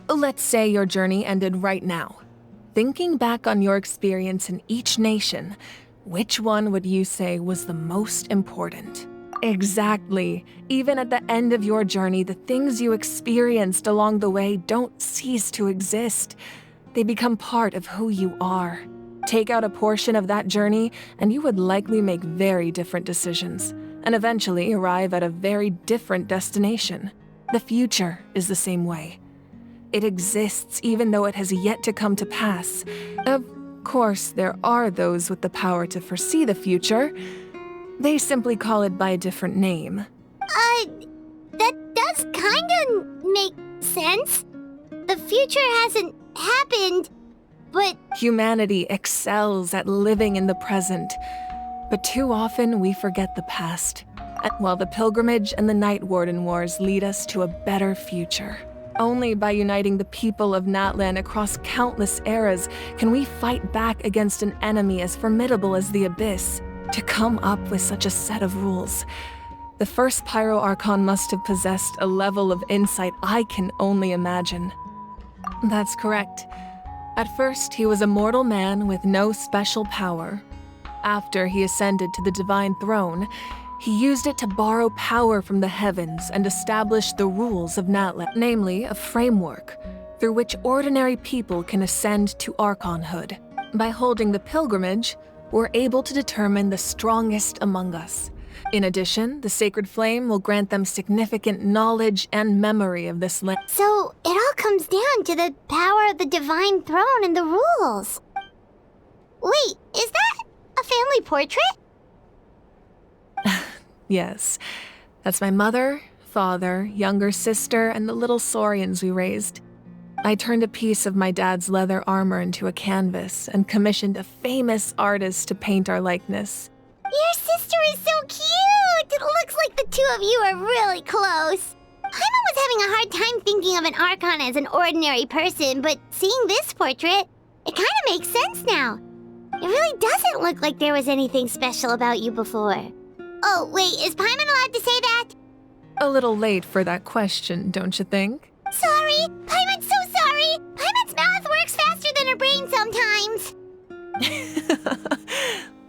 Let's say your journey ended right now. Thinking back on your experience in each nation, which one would you say was the most important? Exactly. Even at the end of your journey, the things you experienced along the way don't cease to exist. They become part of who you are. Take out a portion of that journey, and you would likely make very different decisions, and eventually arrive at a very different destination. The future is the same way. It exists even though it has yet to come to pass. Of course, there are those with the power to foresee the future. They simply call it by a different name. That does kinda make sense. The future hasn't happened, but Humanity excels at living in the present, but too often we forget the past, while the pilgrimage and the Night Warden Wars lead us to a better future. Only by uniting the people of Natlan across countless eras can we fight back against an enemy as formidable as the Abyss. To come up with such a set of rules, the first Pyro Archon must have possessed a level of insight I can only imagine. That's correct. At first, he was a mortal man with no special power. After he ascended to the Divine Throne, he used it to borrow power from the heavens and establish the rules of Natlan, namely a framework through which ordinary people can ascend to Archonhood. By holding the pilgrimage, we're able to determine the strongest among us. In addition, the Sacred Flame will grant them significant knowledge and memory of this land. So it all comes down to the power of the Divine Throne and the rules. Wait, is that a family portrait? Yes, that's my mother, father, younger sister, and the little saurians we raised. I turned a piece of my dad's leather armor into a canvas and commissioned a famous artist to paint our likeness. Your sister is so cute! It looks like the two of you are really close. Paimon was having a hard time thinking of an Archon as an ordinary person, but seeing this portrait, it kind of makes sense now. It really doesn't look like there was anything special about you before. Oh, wait, is Paimon allowed to say that? A little late for that question, don't you think? Sorry! Paimon's so sorry! Paimon's mouth works faster than her brain sometimes!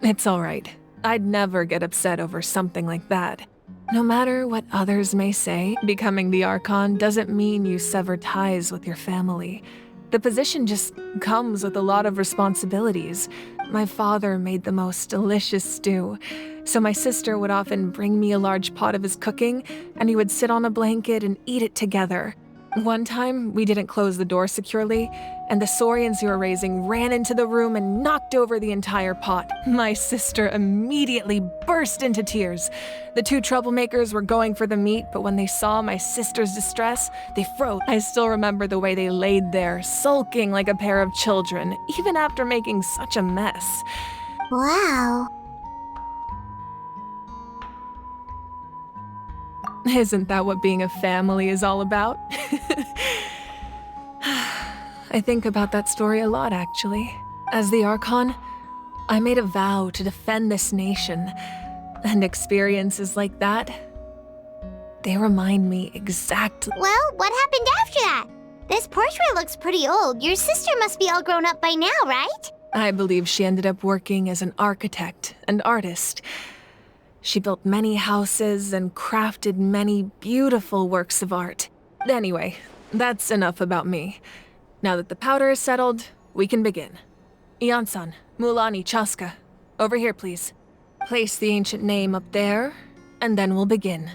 It's all right. I'd never get upset over something like that. No matter what others may say, becoming the Archon doesn't mean you sever ties with your family. The position just comes with a lot of responsibilities. My father made the most delicious stew, so my sister would often bring me a large pot of his cooking, and he would sit on a blanket and eat it together. One time, we didn't close the door securely, and the Saurians who were raising ran into the room and knocked over the entire pot. My sister immediately burst into tears. The two troublemakers were going for the meat, but when they saw my sister's distress, they froze. I still remember the way they laid there, sulking like a pair of children, even after making such a mess. Wow. Isn't that what being a family is all about? I think about that story a lot, actually. As the Archon, I made a vow to defend this nation, and experiences like that, they remind me exactly. Well, what happened after that? This portrait looks pretty old. Your sister must be all grown up by now, right? I believe she ended up working as an architect and artist. She built many houses and crafted many beautiful works of art. Anyway, that's enough about me. Now that the powder is settled, we can begin. Ian-san, Mulani, Chaska, over here, please. Place the ancient name up there, and then we'll begin.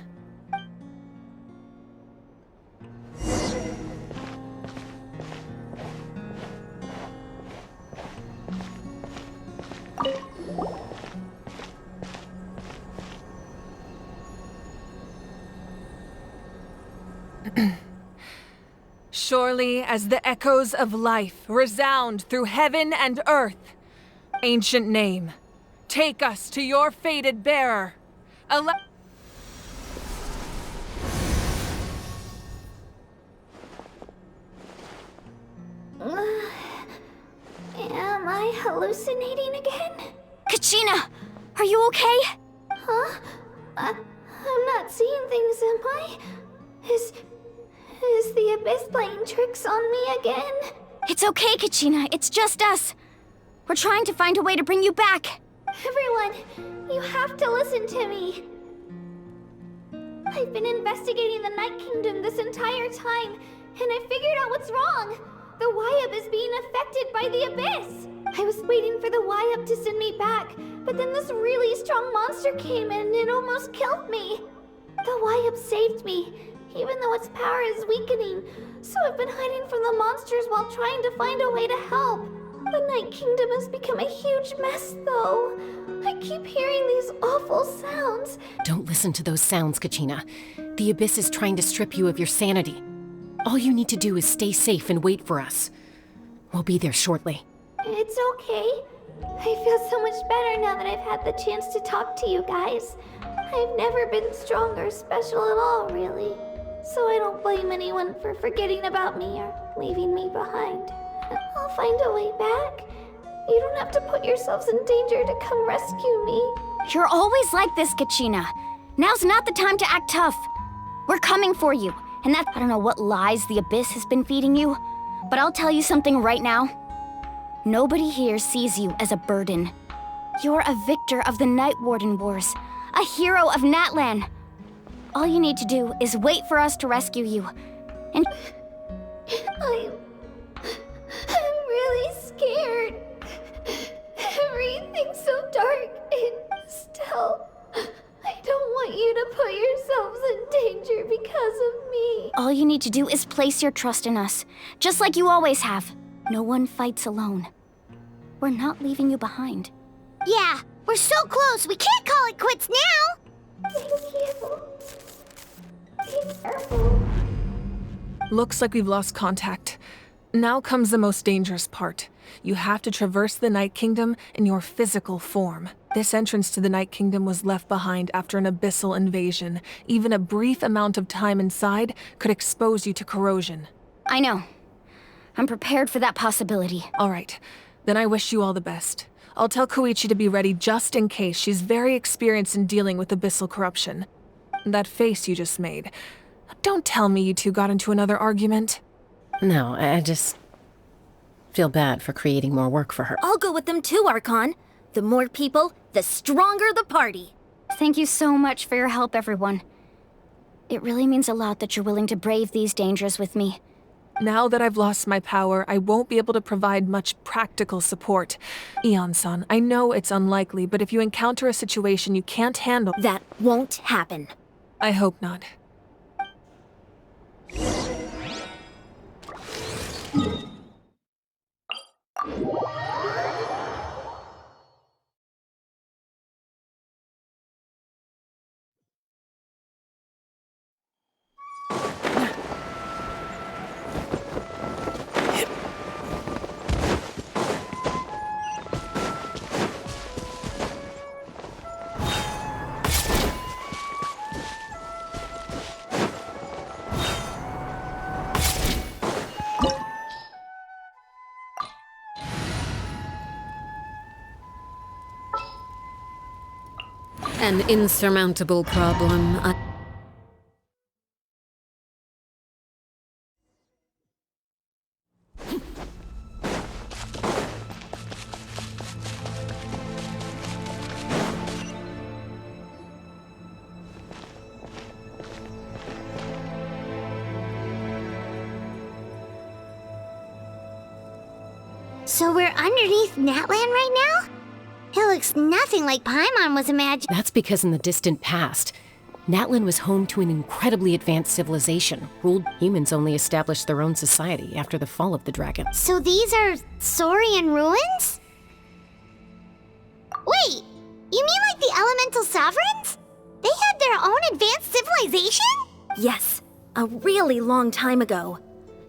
Surely as the echoes of life resound through heaven and earth, ancient name, take us to your fated bearer. Am I hallucinating again? Kachina, are you okay? Huh? I'm not seeing things, am I? Is the Abyss playing tricks on me again? It's okay, Kachina. It's just us. We're trying to find a way to bring you back. Everyone, you have to listen to me. I've been investigating the Night Kingdom this entire time, and I figured out what's wrong. The Wyab is being affected by the Abyss. I was waiting for the Wyab to send me back, but then this really strong monster came in and it almost killed me. The Wyab saved me, even though its power is weakening, so I've been hiding from the monsters while trying to find a way to help. The Night Kingdom has become a huge mess, though. I keep hearing these awful sounds. Don't listen to those sounds, Kachina. The Abyss is trying to strip you of your sanity. All you need to do is stay safe and wait for us. We'll be there shortly. It's okay. I feel so much better now that I've had the chance to talk to you guys. I've never been strong or special at all, really. So I don't blame anyone for forgetting about me or leaving me behind. I'll find a way back. You don't have to put yourselves in danger to come rescue me. You're always like this, Kachina. Now's not the time to act tough. We're coming for you. And I don't know what lies the Abyss has been feeding you, but I'll tell you something right now. Nobody here sees you as a burden. You're a victor of the Night Warden Wars, a hero of Natlan. All you need to do is wait for us to rescue you. And I'm really scared. Everything's so dark and still. I don't want you to put yourselves in danger because of me. all you need to do is place your trust in us, just like you always have. No one fights alone. We're not leaving you behind. Yeah, we're so close. We can't call it quits now. Thank you. Be careful. Looks like we've lost contact. Now comes the most dangerous part. You have to traverse the Night Kingdom in your physical form. This entrance to the Night Kingdom was left behind after an abyssal invasion. Even a brief amount of time inside could expose you to corrosion. I know. I'm prepared for that possibility. All right. Then I wish you all the best. I'll tell Koichi to be ready just in case. She's very experienced in dealing with abyssal corruption. That face you just made. Don't tell me you two got into another argument. No, I just feel bad for creating more work for her. I'll go with them too, Archon. The more people, the stronger the party. Thank you so much for your help, everyone. It really means a lot that you're willing to brave these dangers with me. Now that I've lost my power, I won't be able to provide much practical support. Ion-san, I know it's unlikely, but if you encounter a situation you can't handle... That won't happen. I hope not. An insurmountable problem. So we're underneath Natland right now? It looks nothing like Paimon was imagining. That's because in the distant past, Natlan was home to an incredibly advanced civilization. Humans only established their own society after the fall of the dragon. So these are Saurian ruins? Wait, you mean like the elemental sovereigns? They had their own advanced civilization? Yes, a really long time ago.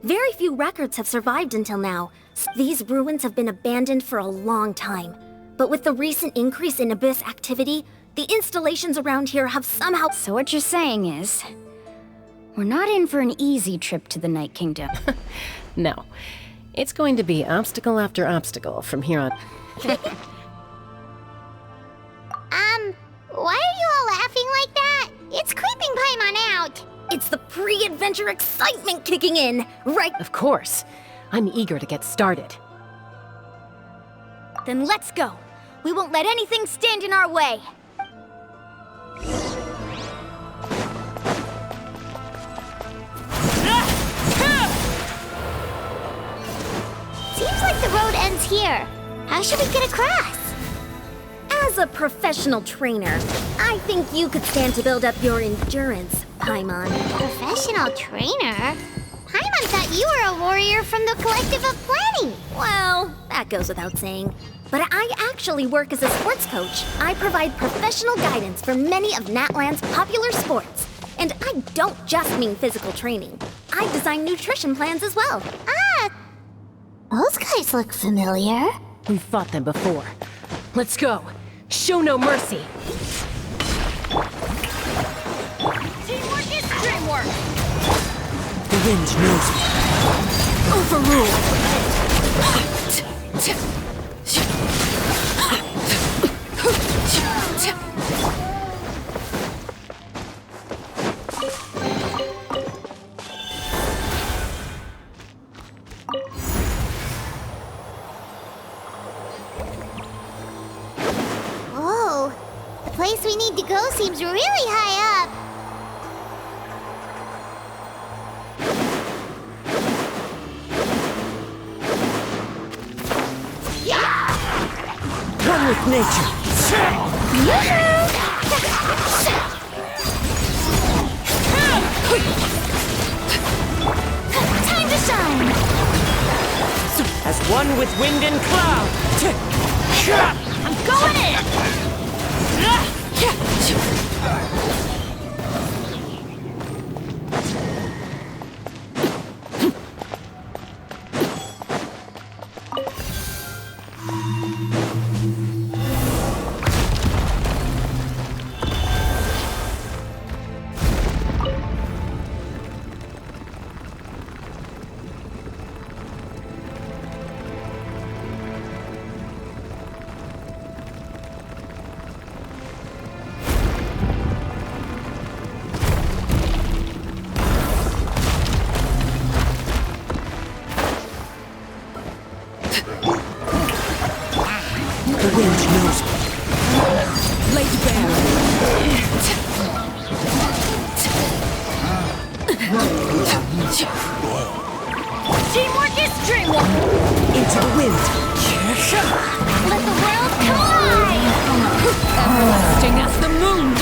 Very few records have survived until now. These ruins have been abandoned for a long time. But with the recent increase in Abyss activity, the installations around here have somehow... So what you're saying is, we're not in for an easy trip to the Night Kingdom. No. It's going to be obstacle after obstacle from here on. Why are you all laughing like that? It's creeping Paimon out. It's the pre-adventure excitement kicking in, right? Of course. I'm eager to get started. Then let's go. We won't let anything stand in our way. Seems like the road ends here. How should we get across? As a professional trainer, I think you could stand to build up your endurance, Paimon. Professional trainer? Paimon thought you were a warrior from the Collective of Planning. Well, that goes without saying. But I actually work as a sports coach. I provide professional guidance for many of Natland's popular sports. And I don't just mean physical training. I design nutrition plans as well. Those guys look familiar. We've fought them before. Let's go. Show no mercy. Teamwork is dreamwork. The wind knows me. Overruled. Whoa, the place we need to go seems really high up. One with nature. Time to shine. As one with wind and cloud. I'm going in. The wind knows me. Laid bare. Teamwork is dreamwork! Into the wind. Let the world collide! Everlasting as the moon.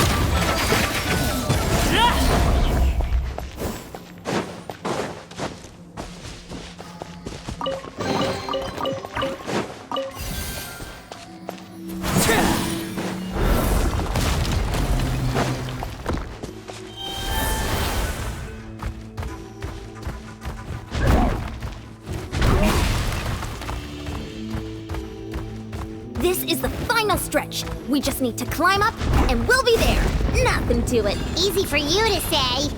This is the final stretch. We just need to climb up, and we'll be there. Nothing to it. Easy for you to say.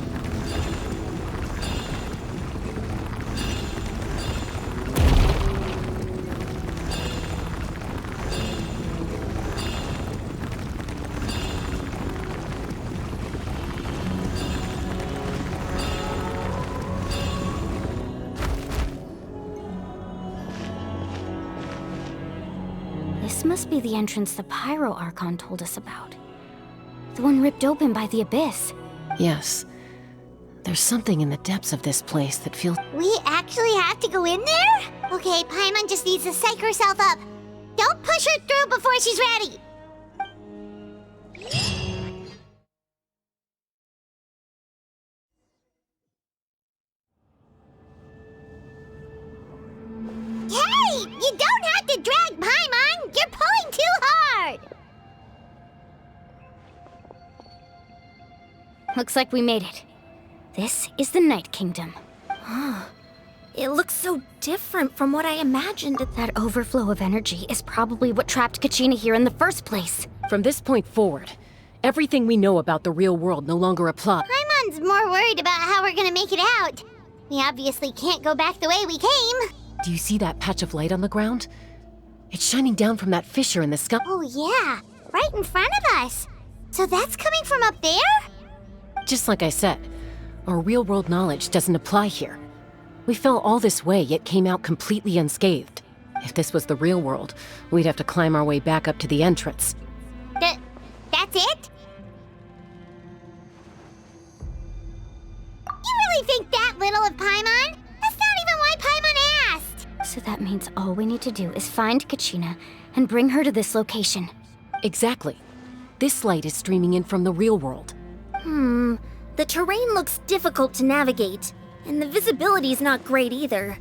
This must be the entrance the Pyro Archon told us about. The one ripped open by the Abyss. Yes. There's something in the depths of this place that feels... We actually have to go in there? Okay, Paimon just needs to psych herself up. Don't push her through before she's ready. Hey! You don't have to drag Paimon! You're pulling too hard! Looks like we made it. This is the Night Kingdom. It looks so different from what I imagined. That overflow of energy is probably what trapped Kachina here in the first place. From this point forward, everything we know about the real world no longer applies. Paimon's more worried about how we're gonna make it out. We obviously can't go back the way we came. Do you see that patch of light on the ground? It's shining down from that fissure in the sky. Oh yeah, right in front of us. So that's coming from up there? Just like I said, our real-world knowledge doesn't apply here. We fell all this way, yet came out completely unscathed. If this was the real world, we'd have to climb our way back up to the entrance. That's it? You really think that little of Paimon? That's not even why Paimon asked! So that means all we need to do is find Kachina and bring her to this location. Exactly. This light is streaming in from the real world. The terrain looks difficult to navigate, and the visibility's not great either.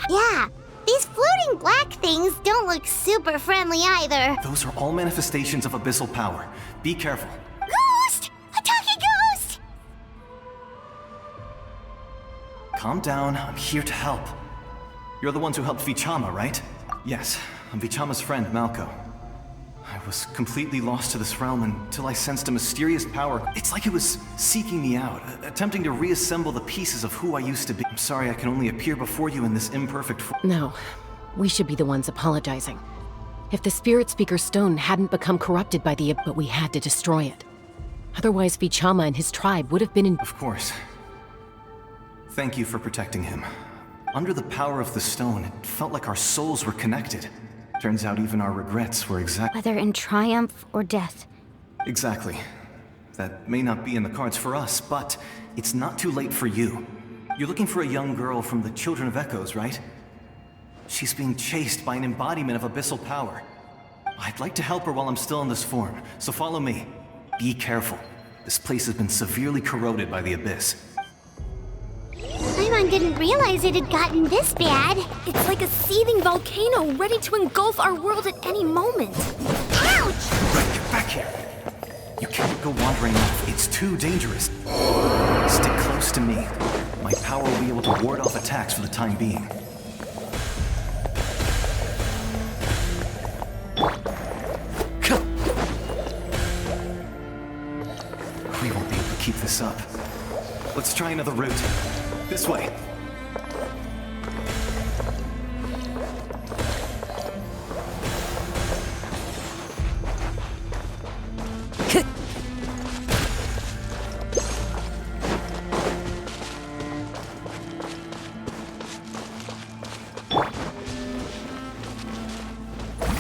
Yeah, these floating black things don't look super friendly either. Those are all manifestations of abyssal power. Be careful. Ghost! A talking ghost! Calm down, I'm here to help. You're the ones who helped Vichama, right? Yes, I'm Vichama's friend, Malco. I was completely lost to this realm until I sensed a mysterious power. It's like it was seeking me out, attempting to reassemble the pieces of who I used to be. I'm sorry I can only appear before you in this imperfect form. No, we should be the ones apologizing. If the Spirit Speaker Stone hadn't become corrupted by the... but we had to destroy it. Otherwise, Vichama and his tribe would have been in... Of course. Thank you for protecting him. Under the power of the stone, it felt like our souls were connected. Turns out even our regrets were Whether in triumph or death. Exactly. That may not be in the cards for us, but it's not too late for you. You're looking for a young girl from the Children of Echoes, right? She's being chased by an embodiment of abyssal power. I'd like to help her while I'm still in this form, so follow me. Be careful. This place has been severely corroded by the abyss. Paimon didn't realize it had gotten this bad. It's like a seething volcano ready to engulf our world at any moment. Ouch! Right, get back here. You can't go wandering off. It's too dangerous. Stick close to me. My power will be able to ward off attacks for the time being. We won't be able to keep this up. Let's try another route. This way.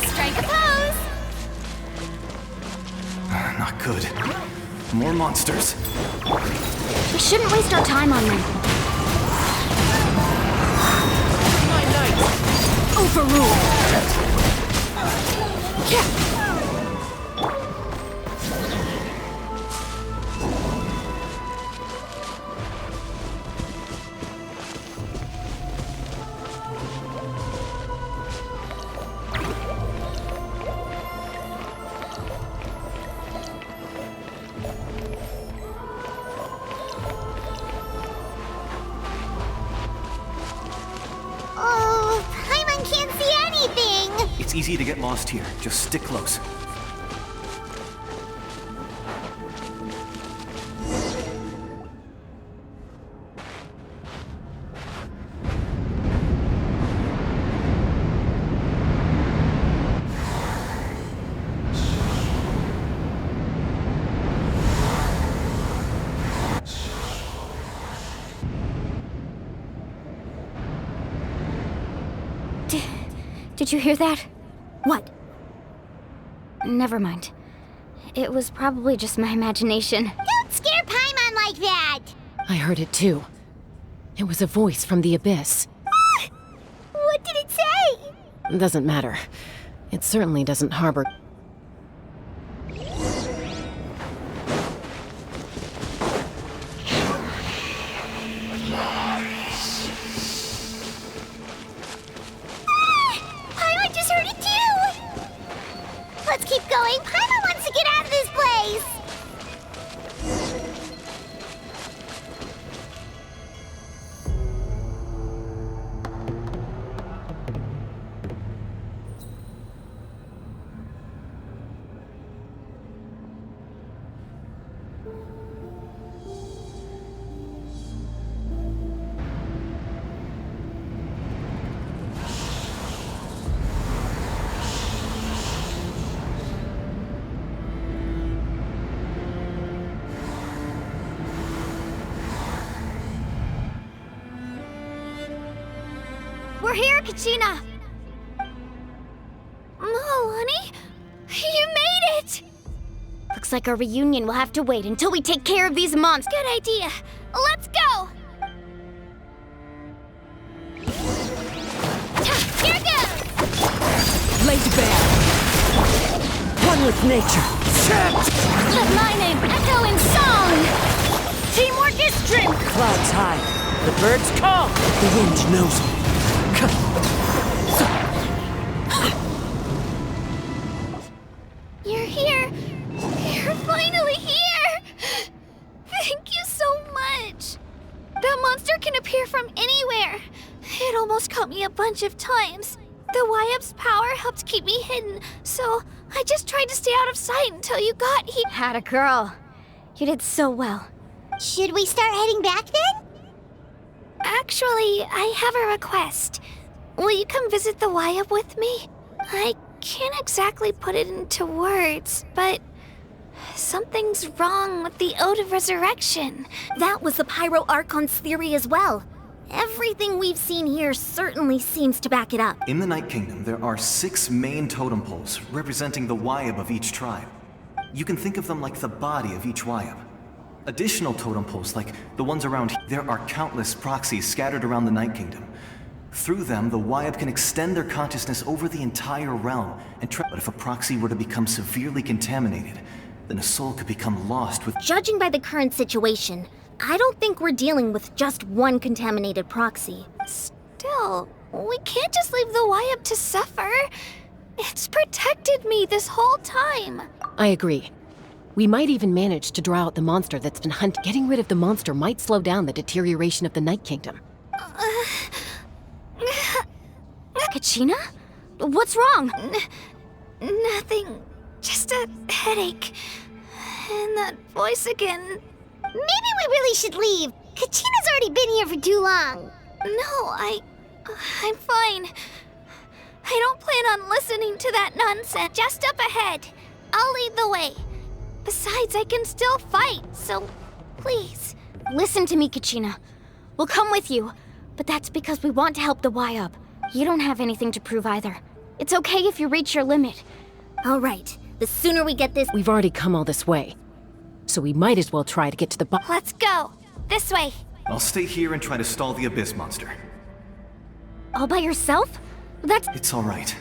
Strike a pose! could. More monsters. We shouldn't waste our time on them. My knight! Overruled! Yeah. Oh, Paimon can't see anything! It's easy to get lost here. Just stick close. Did you hear that? What? Never mind. It was probably just my imagination. Don't scare Paimon like that! I heard it too. It was a voice from the abyss. What did it say? Doesn't matter. It certainly doesn't harbor. Paimon just heard it too! Let's keep going. Paimon wants to get out of this place! We're here, Kachina! Honey? You made it! Looks like our reunion will have to wait until we take care of these monsters. Good idea. Let's go! Here goes! Laid bare. One with nature. Let my name echo in song! Teamwork is strength! Clouds high. The birds call. The wind knows me. You're here! You're finally here! Thank you so much! That monster can appear from anywhere! It almost caught me a bunch of times. The Wyup's power helped keep me hidden, so I just tried to stay out of sight until you got here. Had a girl. You did so well. Should we start heading back then? Actually, I have a request. Will you come visit the Wyup with me? I can't exactly put it into words, but something's wrong with the Ode of Resurrection. That was the Pyro Archon's theory as well. Everything we've seen here certainly seems to back it up. In the Night Kingdom, there are 6 main totem poles representing the Wyup of each tribe. You can think of them like the body of each Wyup. Additional totem poles, like the ones around here, there are countless proxies scattered around the Night Kingdom. Through them, the Wyup can extend their consciousness over the entire realm and but if a proxy were to become severely contaminated, then a soul could become lost with— Judging by the current situation, I don't think we're dealing with just one contaminated proxy. Still, we can't just leave the Wyup to suffer. It's protected me this whole time. I agree. We might even manage to draw out the monster that's been hunted. Getting rid of the monster might slow down the deterioration of the Night Kingdom. Kachina? What's wrong? Nothing. Just a headache. And that voice again. Maybe we really should leave. Kachina's already been here for too long. No, I'm fine. I don't plan on listening to that nonsense. Just up ahead. I'll lead the way. Besides, I can still fight, so please. Listen to me, Kachina. We'll come with you, but that's because we want to help the Wyup. You don't have anything to prove either. It's okay if you reach your limit. All right. The sooner we get this— We've already come all this way, so we might as well try to get to the bottom. Let's go. This way. I'll stay here and try to stall the Abyss monster. All by yourself? That's... It's all right.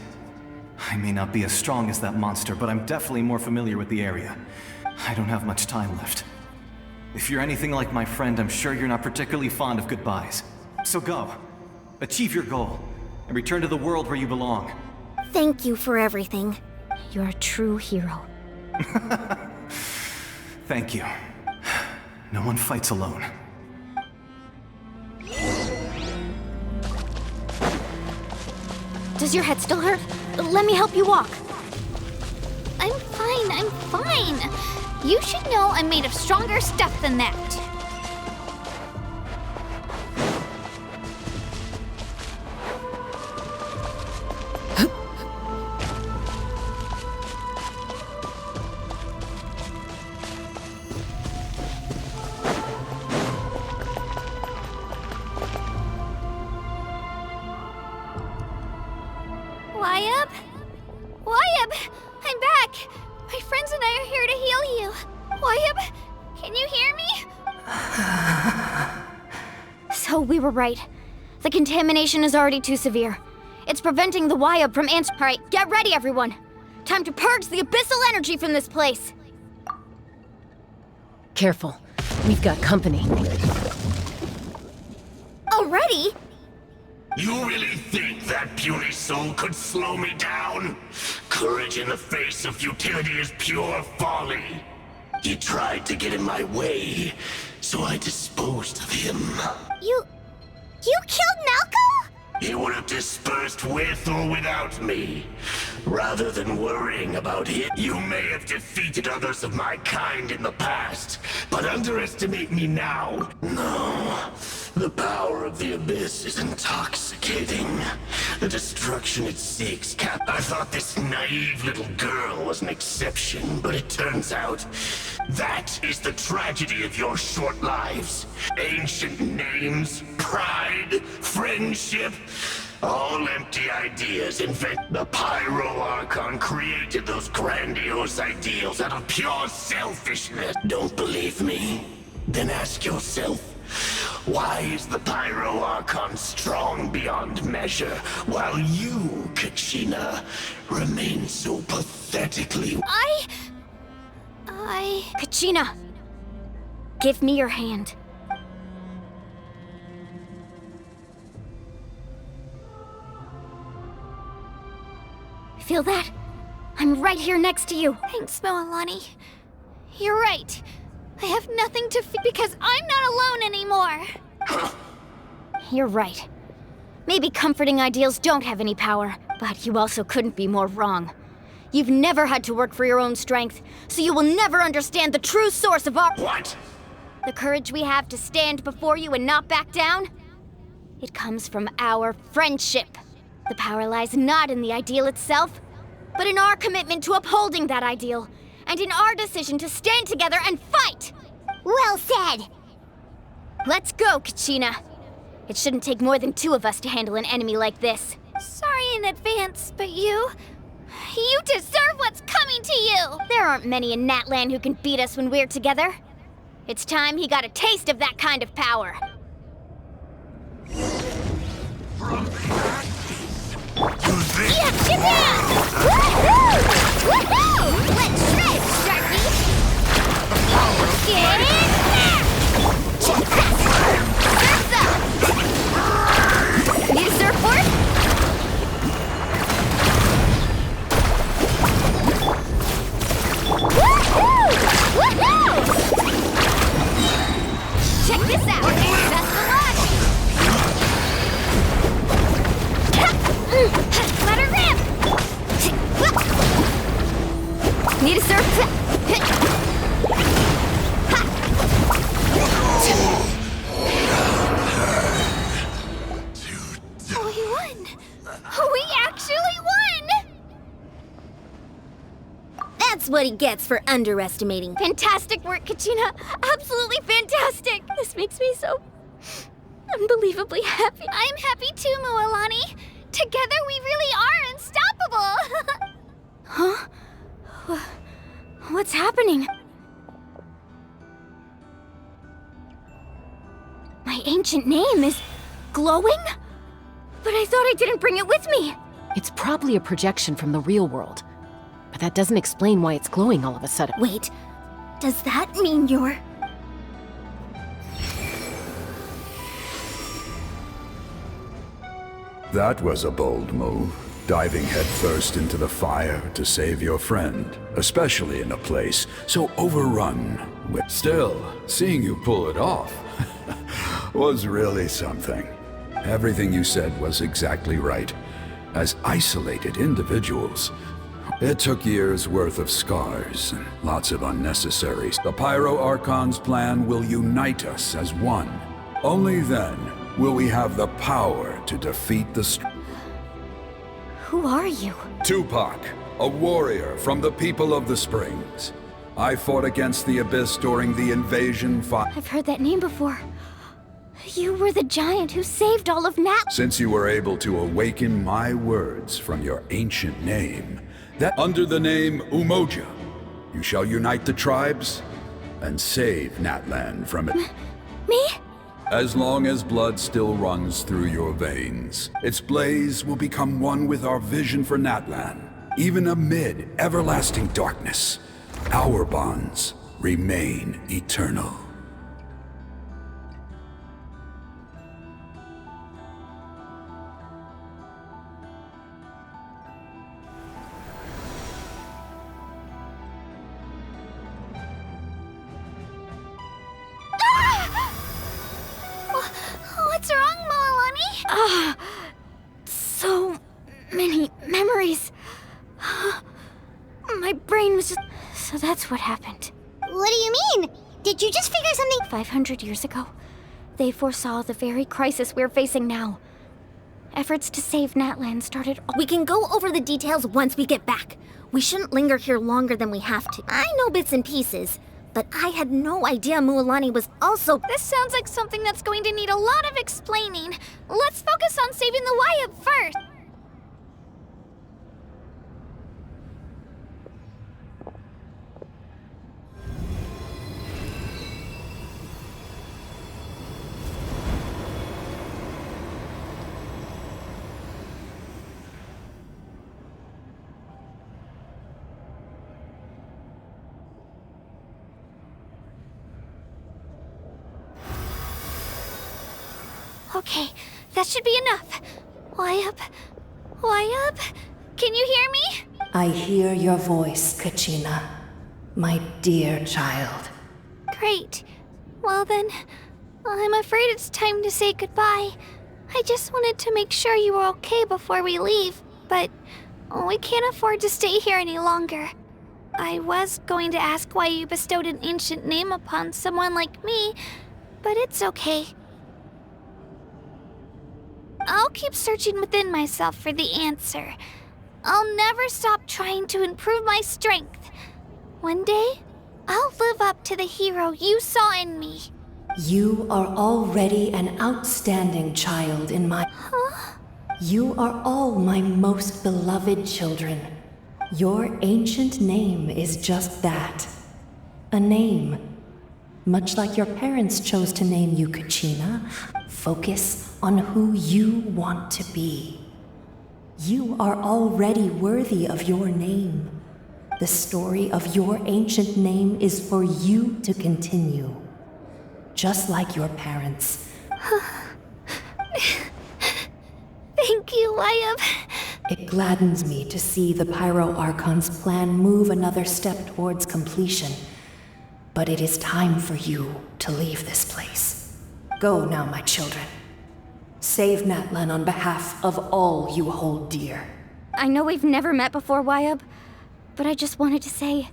I may not be as strong as that monster, but I'm definitely more familiar with the area. I don't have much time left. If you're anything like my friend, I'm sure you're not particularly fond of goodbyes. So go. Achieve your goal, and return to the world where you belong. Thank you for everything. You're a true hero. Thank you. No one fights alone. Does your head still hurt? Let me help you walk. I'm fine. You should know I'm made of stronger stuff than that. Wyab! I'm back! My friends and I are here to heal you. Wyab, can you hear me? So we were right. The contamination is already too severe. It's preventing the Wyab from answering. All right, get ready, everyone. Time to purge the abyssal energy from this place. Careful. We've got company. Already? You really think that puny soul could slow me down? Courage in the face of futility is pure folly. He tried to get in my way, so I disposed of him. You killed Malco? He would have dispersed with or without me. Rather than worrying about him, you may have defeated others of my kind in the past, but underestimate me now. No, the power of the Abyss is intoxicating. The destruction it seeks I thought this naive little girl was an exception, but it turns out that is the tragedy of your short lives. Ancient names, pride, friendship, all empty ideas. In fact, the Pyro Archon created those grandiose ideals out of pure selfishness. Don't believe me? Then ask yourself, why is the Pyro Archon strong beyond measure, while you, Kachina, remain so pathetically— Kachina! Give me your hand. Feel that? I'm right here next to you. Thanks, Moalani. You're right. I have nothing to fear because I'm not alone anymore. You're right. Maybe comforting ideals don't have any power, but you also couldn't be more wrong. You've never had to work for your own strength, so you will never understand the true source of our— What? The courage we have to stand before you and not back down? It comes from our friendship. The power lies not in the ideal itself, but in our commitment to upholding that ideal, and in our decision to stand together and fight! Well said! Let's go, Kachina. It shouldn't take more than 2 of us to handle an enemy like this. Sorry in advance, but you deserve what's coming to you! There aren't many in Natlan who can beat us when we're together. It's time he got a taste of that kind of power. Yeah, Japan! Woohoo! Woohoo! Let's shred, Sharky! Get it back! Surf's up! Need a surfboard? Woohoo! Woohoo! Check this out! Best of luck! Let her rip! Need a surf? Oh, we won! We actually won! That's what he gets for underestimating. Fantastic work, Kachina! Absolutely fantastic! This makes me so unbelievably happy. I'm happy too, Moalani. Together we really are unstoppable! Huh? happening? My ancient name is glowing? But I thought I didn't bring it with me. It's probably a projection from the real world. But that doesn't explain why it's glowing all of a sudden. Wait, does that mean you're... That was a bold move, diving headfirst into the fire to save your friend, especially in a place so overrun with... Still, seeing you pull it off was really something. Everything you said was exactly right. As isolated individuals, it took years' worth of scars and lots of unnecessaries. The Pyro Archon's plan will unite us as one. Only then will we have the power to defeat the... Who are you? Tupac, a warrior from the people of the Springs. I fought against the Abyss during the invasion I've heard that name before. You were the giant who saved all of Nat... Since you were able to awaken my words from your ancient name, that under the name Umoja, you shall unite the tribes and save Natlan from it. Me? As long as blood still runs through your veins, its blaze will become one with our vision for Natlan. Even amid everlasting darkness, our bonds remain eternal. What's wrong, Moalani? So many memories. My brain was just... So that's what happened. What do you mean? Did you just figure something? 500 years ago, they foresaw the very crisis we're facing now. Efforts to save Natlan started... We can go over the details once we get back. We shouldn't linger here longer than we have to. I know bits and pieces, but I had no idea Mualani was also... This sounds like something that's going to need a lot of explaining. Let's focus on saving the Wyatt first. Okay, that should be enough. Wyatt? Can you hear me? I hear your voice, Kachina, my dear child. Great. Well then, I'm afraid it's time to say goodbye. I just wanted to make sure you were okay before we leave, but we can't afford to stay here any longer. I was going to ask why you bestowed an ancient name upon someone like me, but it's okay. I'll keep searching within myself for the answer. I'll never stop trying to improve my strength. One day, I'll live up to the hero you saw in me. You are already an outstanding child in my... Huh? You are all my most beloved children. Your ancient name is just that. A name. Much like your parents chose to name you Kachina, focus on who you want to be. You are already worthy of your name. The story of your ancient name is for you to continue. Just like your parents. Thank you, Wyatt. It gladdens me to see the Pyro Archon's plan move another step towards completion. But it is time for you to leave this place. Go now, my children. Save Natlan on behalf of all you hold dear. I know we've never met before, Wyatt, but I just wanted to say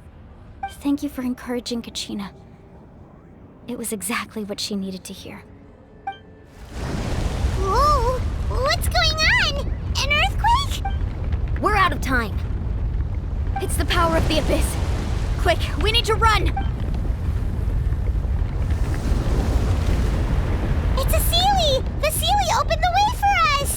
thank you for encouraging Kachina. It was exactly what she needed to hear. Whoa! What's going on? An earthquake? We're out of time. It's the power of the Abyss. Quick, we need to run! It's a Sealy! The Sealy opened the way for us!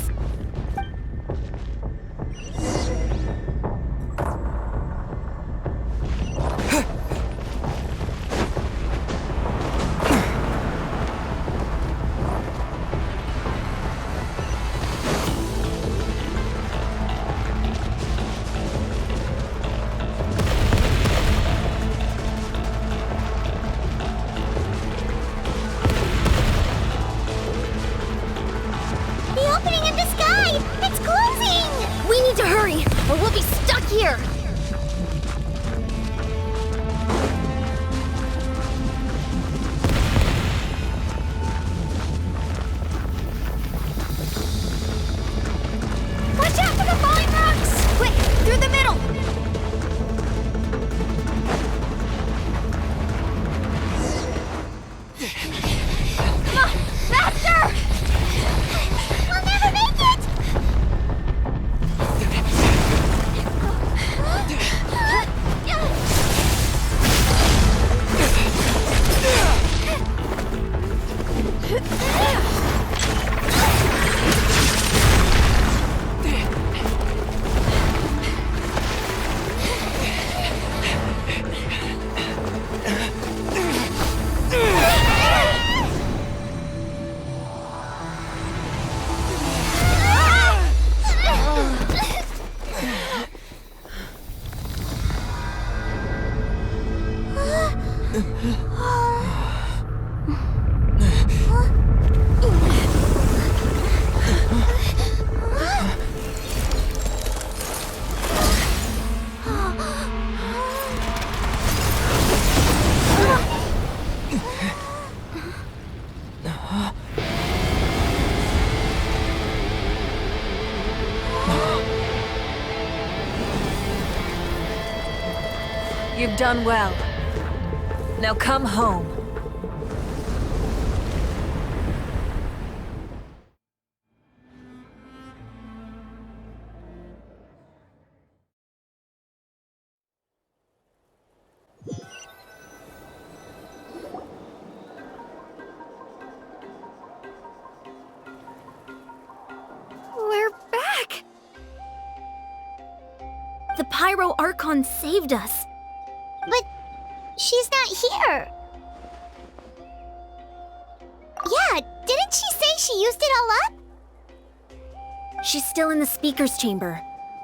here! Watch out for the falling rocks! Quick, through the middle! Come on, faster! We'll never make it! You've done well. Now come home. We're back! The Pyro Archon saved us. But she's not here. Yeah, didn't she say she used it all up? She's still in the Speaker's Chamber.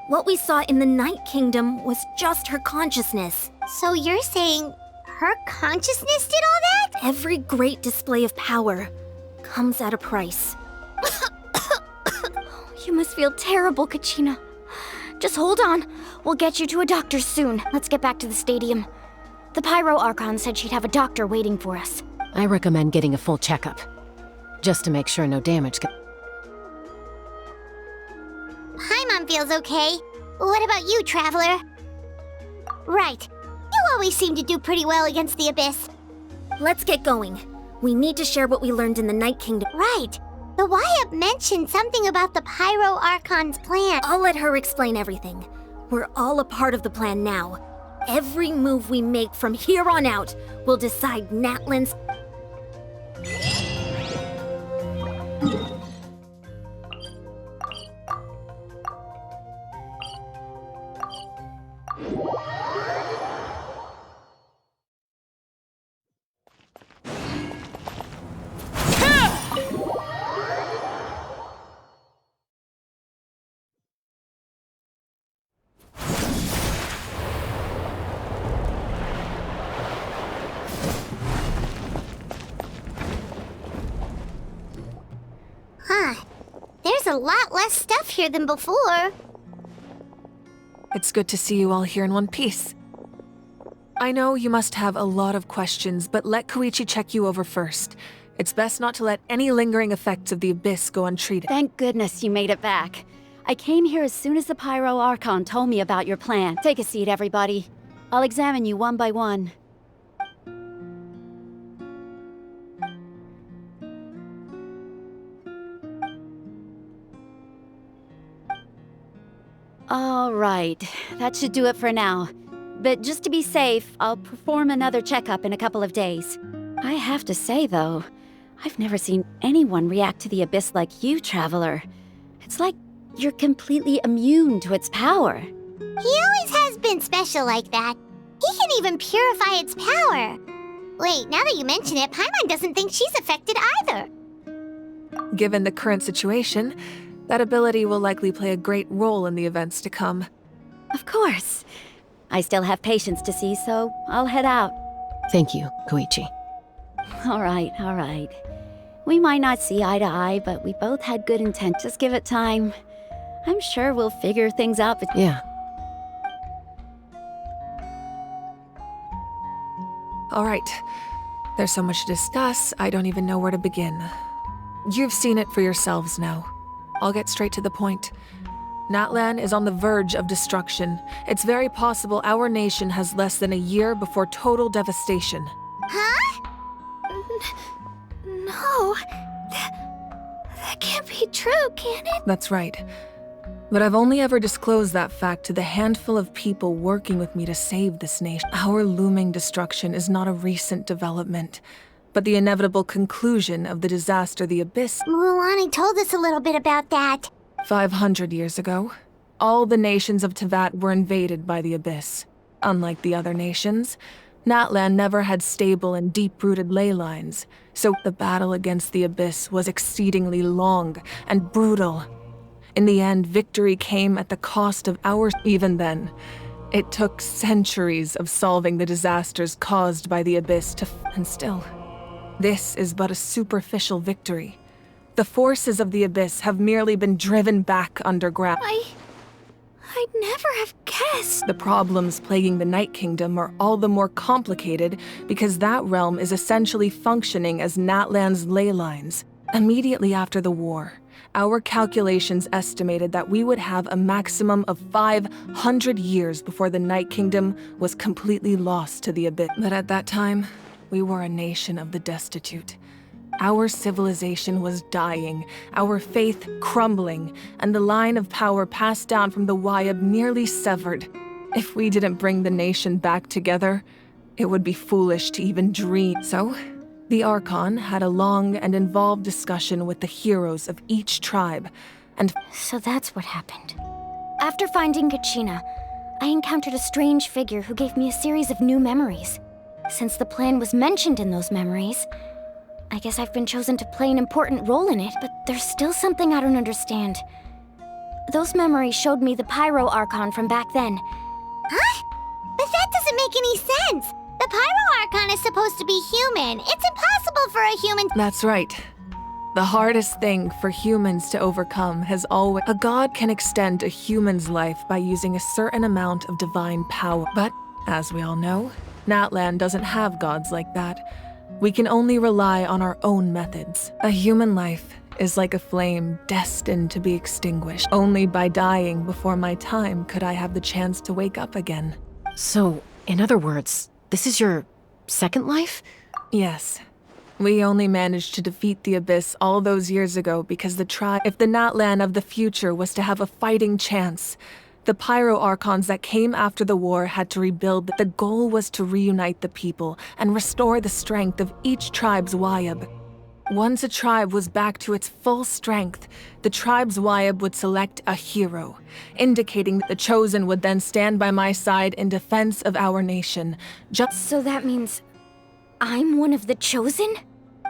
What we saw in the Night Kingdom was just her consciousness. So you're saying her consciousness did all that? Every great display of power comes at a price. You must feel terrible, Kachina. Just hold on. We'll get you to a doctor soon. Let's get back to the stadium. The Pyro Archon said she'd have a doctor waiting for us. I recommend getting a full checkup, just to make sure no damage can... Paimon feels okay. What about you, Traveler? Right. You always seem to do pretty well against the Abyss. Let's get going. We need to share what we learned in the Night Kingdom. Right. The Wyatt mentioned something about the Pyro Archon's plan. I'll let her explain everything. We're all a part of the plan now. Every move we make from here on out will decide Natlan's... Huh. There's a lot less stuff here than before. It's good to see you all here in one piece. I know you must have a lot of questions, but let Koichi check you over first. It's best not to let any lingering effects of the Abyss go untreated. Thank goodness you made it back. I came here as soon as the Pyro Archon told me about your plan. Take a seat, everybody. I'll examine you one by one. All right, that should do it for now. But just to be safe, I'll perform another checkup in a couple of days. I have to say, though, I've never seen anyone react to the Abyss like you, Traveler. It's like you're completely immune to its power. He always has been special like that. He can even purify its power. Wait, now that you mention it, Paimon doesn't think she's affected either. Given the current situation, that ability will likely play a great role in the events to come. Of course. I still have patients to see, so I'll head out. Thank you, Koichi. All right. We might not see eye to eye, but we both had good intent. Just give it time. I'm sure we'll figure things out. Yeah. All right. There's so much to discuss, I don't even know where to begin. You've seen it for yourselves now. I'll get straight to the point. Natlan is on the verge of destruction. It's very possible our nation has less than a year before total devastation. Huh? No. That can't be true, can it? That's right. But I've only ever disclosed that fact to the handful of people working with me to save this nation. Our looming destruction is not a recent development, but the inevitable conclusion of the disaster the Abyss. Mualani told us a little bit about that. 500 years ago, all the nations of Teyvat were invaded by the Abyss. Unlike the other nations, Natlan never had stable and deep-rooted ley lines, so the battle against the Abyss was exceedingly long and brutal. In the end, victory came at the cost of our... Even then, it took centuries of solving the disasters caused by the Abyss to... And still, this is but a superficial victory. The forces of the Abyss have merely been driven back underground. I'd never have guessed. The problems plaguing the Night Kingdom are all the more complicated because that realm is essentially functioning as Natlan's ley lines. Immediately after the war, our calculations estimated that we would have a maximum of 500 years before the Night Kingdom was completely lost to the Abyss. But at that time, we were a nation of the destitute. Our civilization was dying, our faith crumbling, and the line of power passed down from the Wayab nearly severed. If we didn't bring the nation back together, it would be foolish to even dream. So, the Archon had a long and involved discussion with the heroes of each tribe, and... So that's what happened. After finding Kachina, I encountered a strange figure who gave me a series of new memories. Since the plan was mentioned in those memories, I guess I've been chosen to play an important role in it, but there's still something I don't understand. Those memories showed me the Pyro Archon from back then. Huh? But that doesn't make any sense! The Pyro Archon is supposed to be human. It's impossible for a human— That's right. The hardest thing for humans to overcome has always... A god can extend a human's life by using a certain amount of divine power. But, as we all know, Natlan doesn't have gods like that. We can only rely on our own methods. A human life is like a flame destined to be extinguished. Only by dying before my time could I have the chance to wake up again. So, in other words, this is your second life? Yes. We only managed to defeat the Abyss all those years ago because the tribe... If the Natlan of the future was to have a fighting chance, the Pyro Archons that came after the war had to rebuild. The goal was to reunite the people and restore the strength of each tribe's Wayab. Once a tribe was back to its full strength, the tribe's Wayab would select a hero, indicating that the Chosen would then stand by my side in defense of our nation. So that means I'm one of the Chosen?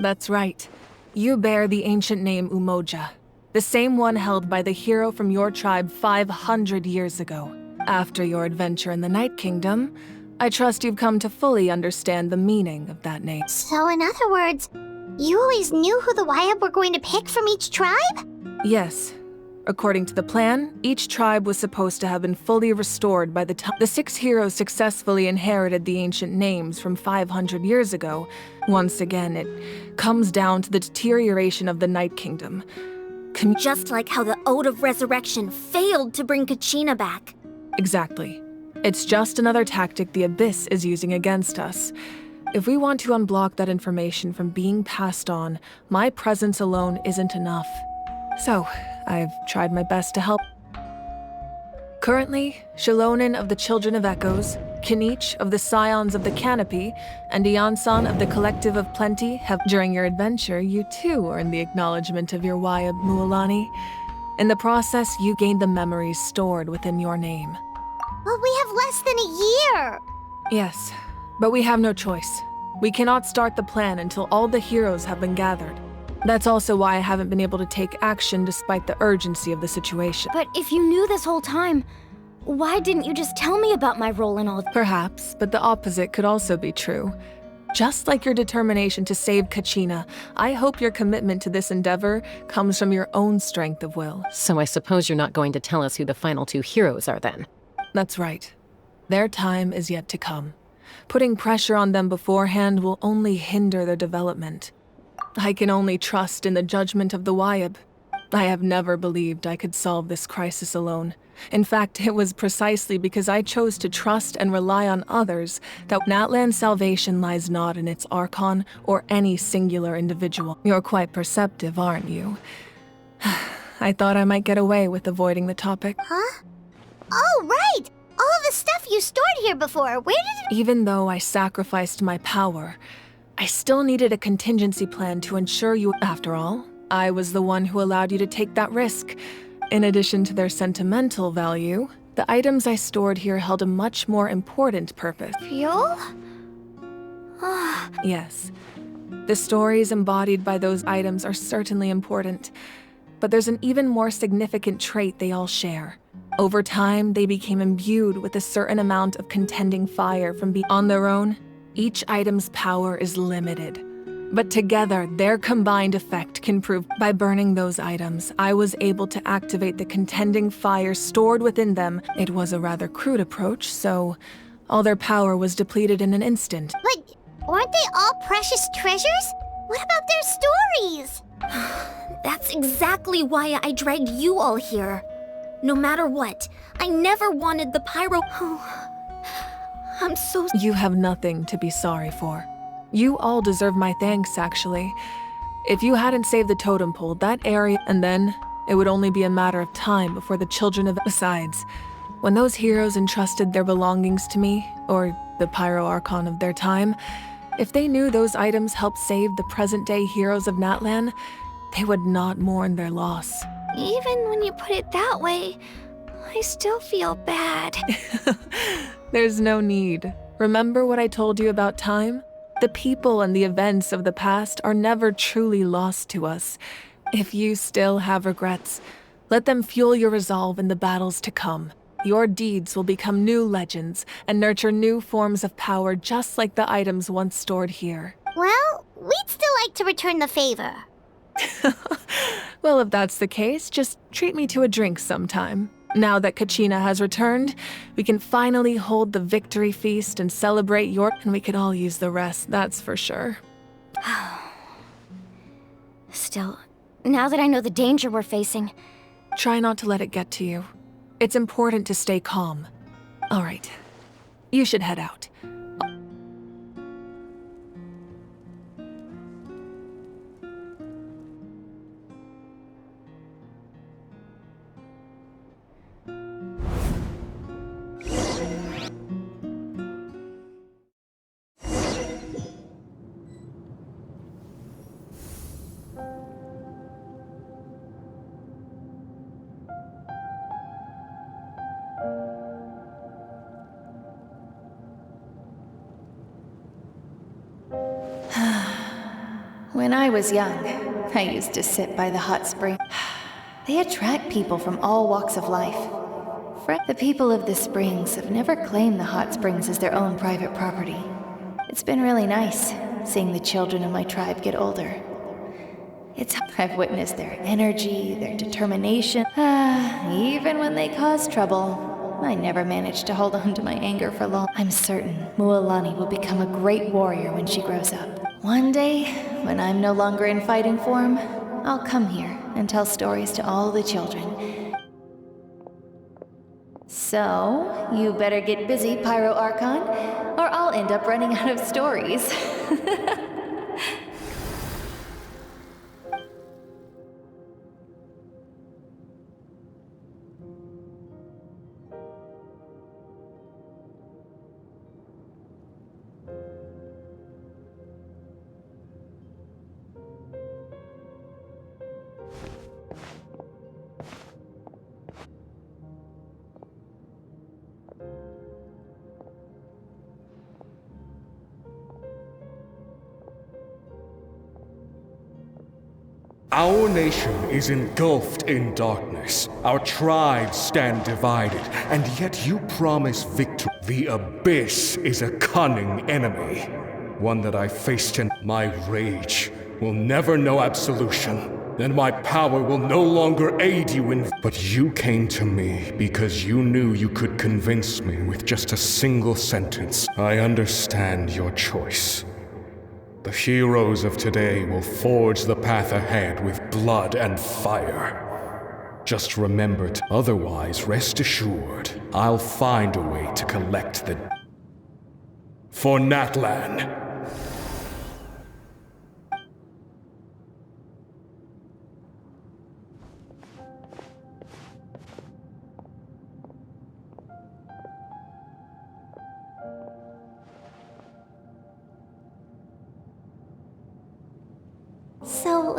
That's right. You bear the ancient name Umoja, the same one held by the hero from your tribe 500 years ago. After your adventure in the Night Kingdom, I trust you've come to fully understand the meaning of that name. So in other words, you always knew who the Wayab were going to pick from each tribe? Yes. According to the plan, each tribe was supposed to have been fully restored by the time the 6 heroes successfully inherited the ancient names from 500 years ago. Once again, it comes down to the deterioration of the Night Kingdom. Just like how the Ode of Resurrection failed to bring Kachina back. Exactly. It's just another tactic the Abyss is using against us. If we want to unblock that information from being passed on, my presence alone isn't enough. So, I've tried my best to help. Currently, Shalonin of the Children of Echoes, Kinich of the Scions of the Canopy, and Iansan of the Collective of Plenty have... During your adventure, you too earned the acknowledgement of your Wayab, Mualani. In the process, you gained the memories stored within your name. Well, we have less than a year! Yes, but we have no choice. We cannot start the plan until all the heroes have been gathered. That's also why I haven't been able to take action despite the urgency of the situation. But if you knew this whole time, why didn't you just tell me about my role in all this? Perhaps, but the opposite could also be true. Just like your determination to save Kachina, I hope your commitment to this endeavor comes from your own strength of will. So I suppose you're not going to tell us who the final 2 heroes are then? That's right. Their time is yet to come. Putting pressure on them beforehand will only hinder their development. I can only trust in the judgment of the Wyab. I have never believed I could solve this crisis alone. In fact, it was precisely because I chose to trust and rely on others that Natlan's salvation lies not in its Archon or any singular individual. You're quite perceptive, aren't you? I thought I might get away with avoiding the topic. Huh? Oh, right! All of the stuff you stored here before, where did it— Even though I sacrificed my power, I still needed a contingency plan to ensure you— After all, I was the one who allowed you to take that risk. In addition to their sentimental value, the items I stored here held a much more important purpose. Fuel? Yes. The stories embodied by those items are certainly important, but there's an even more significant trait they all share. Over time, they became imbued with a certain amount of contending fire from on their own. Each item's power is limited, but together, their combined effect can prove. By burning those items, I was able to activate the contending fire stored within them. It was a rather crude approach, so all their power was depleted in an instant. But weren't they all precious treasures? What about their stories? That's exactly why I dragged you all here. No matter what, I never wanted the pyro. I'm so— You have nothing to be sorry for. You all deserve my thanks, actually. If you hadn't saved the totem pole, that area, and then it would only be a matter of time before the children of— Besides, when those heroes entrusted their belongings to me, or the Pyro Archon of their time, if they knew those items helped save the present-day heroes of Natlan, they would not mourn their loss. Even when you put it that way, I still feel bad. There's no need. Remember what I told you about time? The people and the events of the past are never truly lost to us. If you still have regrets, let them fuel your resolve in the battles to come. Your deeds will become new legends and nurture new forms of power just like the items once stored here. Well, we'd still like to return the favor. Well, if that's the case, just treat me to a drink sometime. Now that Kachina has returned, we can finally hold the victory feast and celebrate your— and we could all use the rest, that's for sure. Still, now that I know the danger we're facing— Try not to let it get to you. It's important to stay calm. All right, you should head out. When I was young, I used to sit by the hot spring. They attract people from all walks of life. The people of the springs have never claimed the hot springs as their own private property. It's been really nice seeing the children of my tribe get older. I've witnessed their energy, their determination. Even when they cause trouble, I never managed to hold on to my anger for long. I'm certain Mualani will become a great warrior when she grows up. One day, when I'm no longer in fighting form, I'll come here and tell stories to all the children. So, you better get busy, Pyro Archon, or I'll end up running out of stories. Our nation is engulfed in darkness. Our tribes stand divided, and yet you promise victory. The Abyss is a cunning enemy, one that I faced in my rage will never know absolution. and my power will no longer aid you in. But you came to me because you knew you could convince me with just a single sentence. I understand your choice. The heroes of today will forge the path ahead with blood and fire. Just remember to, otherwise, rest assured, I'll find a way to collect the... for Natlan. So,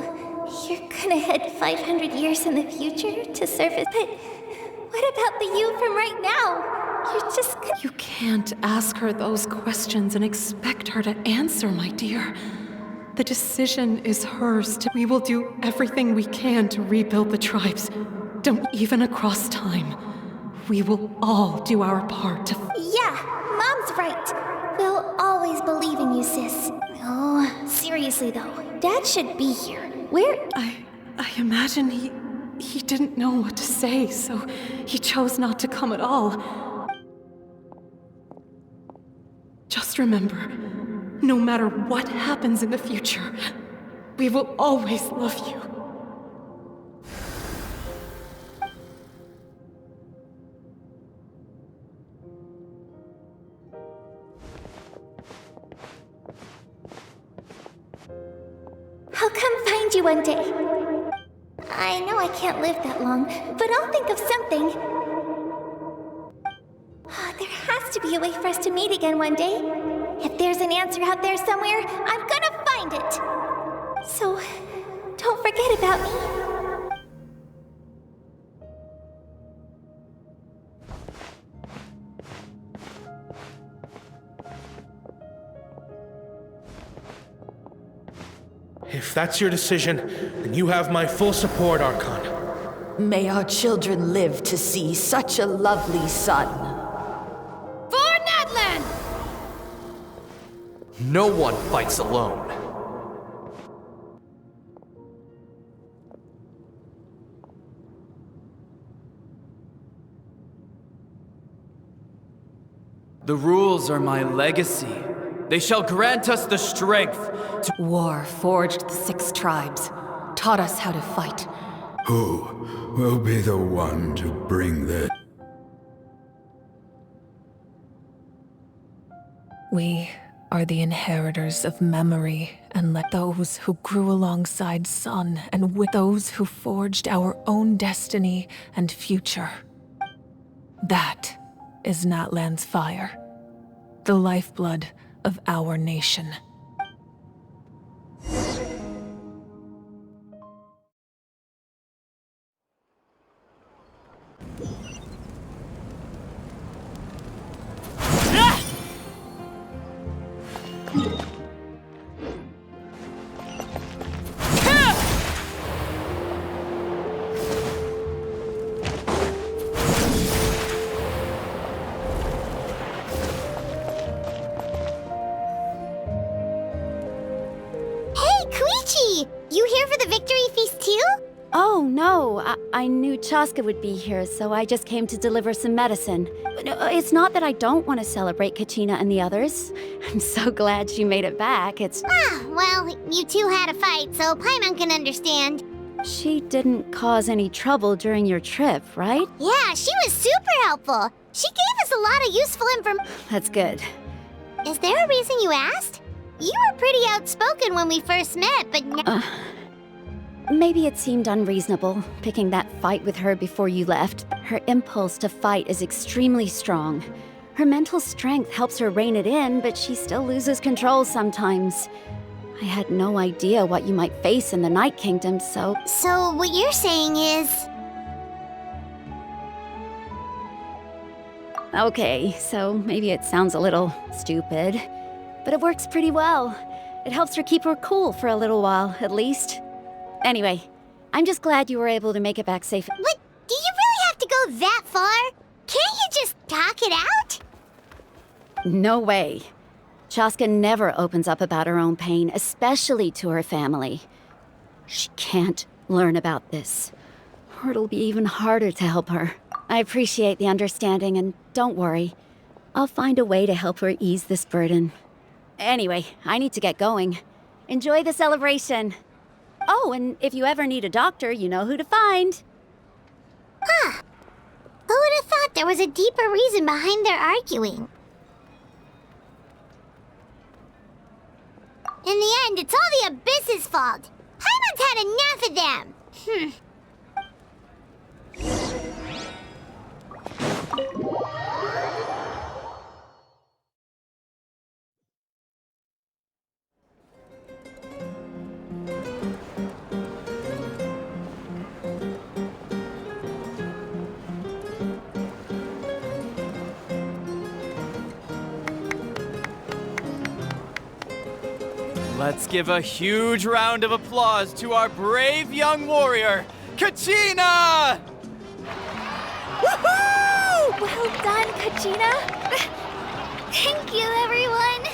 you're gonna head 500 years in the future to serve as... But what about the you from right now? You're just... You can't ask her those questions and expect her to answer, my dear. The decision is hers. We will do everything we can to rebuild the tribes. Don't even across time. We will all do our part to... Yeah, Mom's right. We'll always believe in you, sis. Oh, seriously though, Dad should be here. Where... I imagine he didn't know what to say, so he chose not to come at all. Just remember, no matter what happens in the future, we will always love you. I'll come find you one day. I know I can't live that long, but I'll think of something. There has to be a way for us to meet again one day. If there's an answer out there somewhere, I'm gonna find it. So, don't forget about me. If that's your decision, then you have my full support, Archon. May our children live to see such a lovely son. For Natlan! No one fights alone. The rules are my legacy. They shall grant us the strength to... War forged the 6 tribes, taught us how to fight. Who will be the one to bring this? We are the inheritors of memory, and let those who grew alongside Sun, and with those who forged our own destiny and future. That is Natlan's fire, the lifeblood of our nation. You here for the victory feast too? Oh, no. I knew Chaska would be here, so I just came to deliver some medicine. It's not that I don't want to celebrate Kachina and the others. I'm so glad she made it back. Well, you two had a fight, so Paimon can understand. She didn't cause any trouble during your trip, right? Yeah, she was super helpful. She gave us a lot of useful information. That's good. Is there a reason you asked? You were pretty outspoken when we first met, but now... Maybe it seemed unreasonable, picking that fight with her before you left. Her impulse to fight is extremely strong. Her mental strength helps her rein it in, but she still loses control sometimes. I had no idea what you might face in the Night Kingdom, so... So what you're saying is... Okay, so maybe it sounds a little stupid, but it works pretty well. It helps her keep her cool for a little while, at least. Anyway, I'm just glad you were able to make it back safe. But do you really have to go that far? Can't you just talk it out? No way. Chaska never opens up about her own pain, especially to her family. She can't learn about this. Or it'll be even harder to help her. I appreciate the understanding, and don't worry. I'll find a way to help her ease this burden. Anyway, I need to get going. Enjoy the celebration. Oh, and if you ever need a doctor, you know who to find. Huh. Who would have thought there was a deeper reason behind their arguing? In the end, it's all the Abyss's fault. Paimon's had enough of them. Let's give a huge round of applause to our brave young warrior, Kachina! Woohoo! Well done, Kachina. Thank you, everyone.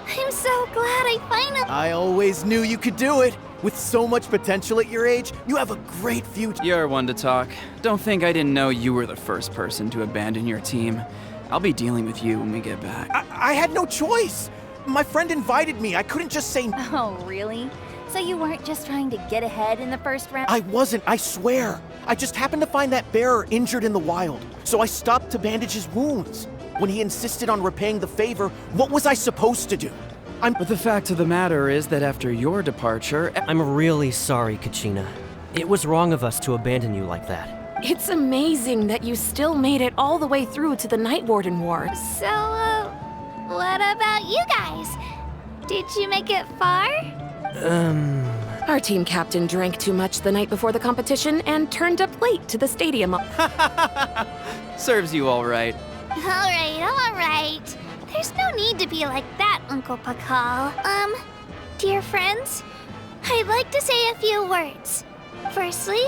I'm so glad I finally... I always knew you could do it. With so much potential at your age, you have a great future. You're one to talk. Don't think I didn't know you were the first person to abandon your team. I'll be dealing with you when we get back. I had no choice. My friend invited me. I couldn't just say... Oh, really? So you weren't just trying to get ahead in the first round? I wasn't, I swear. I just happened to find that bearer injured in the wild, so I stopped to bandage his wounds. When he insisted on repaying the favor, what was I supposed to do? But the fact of the matter is that after your departure... I'm really sorry, Kachina. It was wrong of us to abandon you like that. It's amazing that you still made it all the way through to the Night Warden Ward. So, what about you guys? Did you make it far? Our team captain drank too much the night before the competition and turned up late to the stadium. Serves you all right. All right. There's no need to be like that, Uncle Pakal. Dear friends, I'd like to say a few words. Firstly,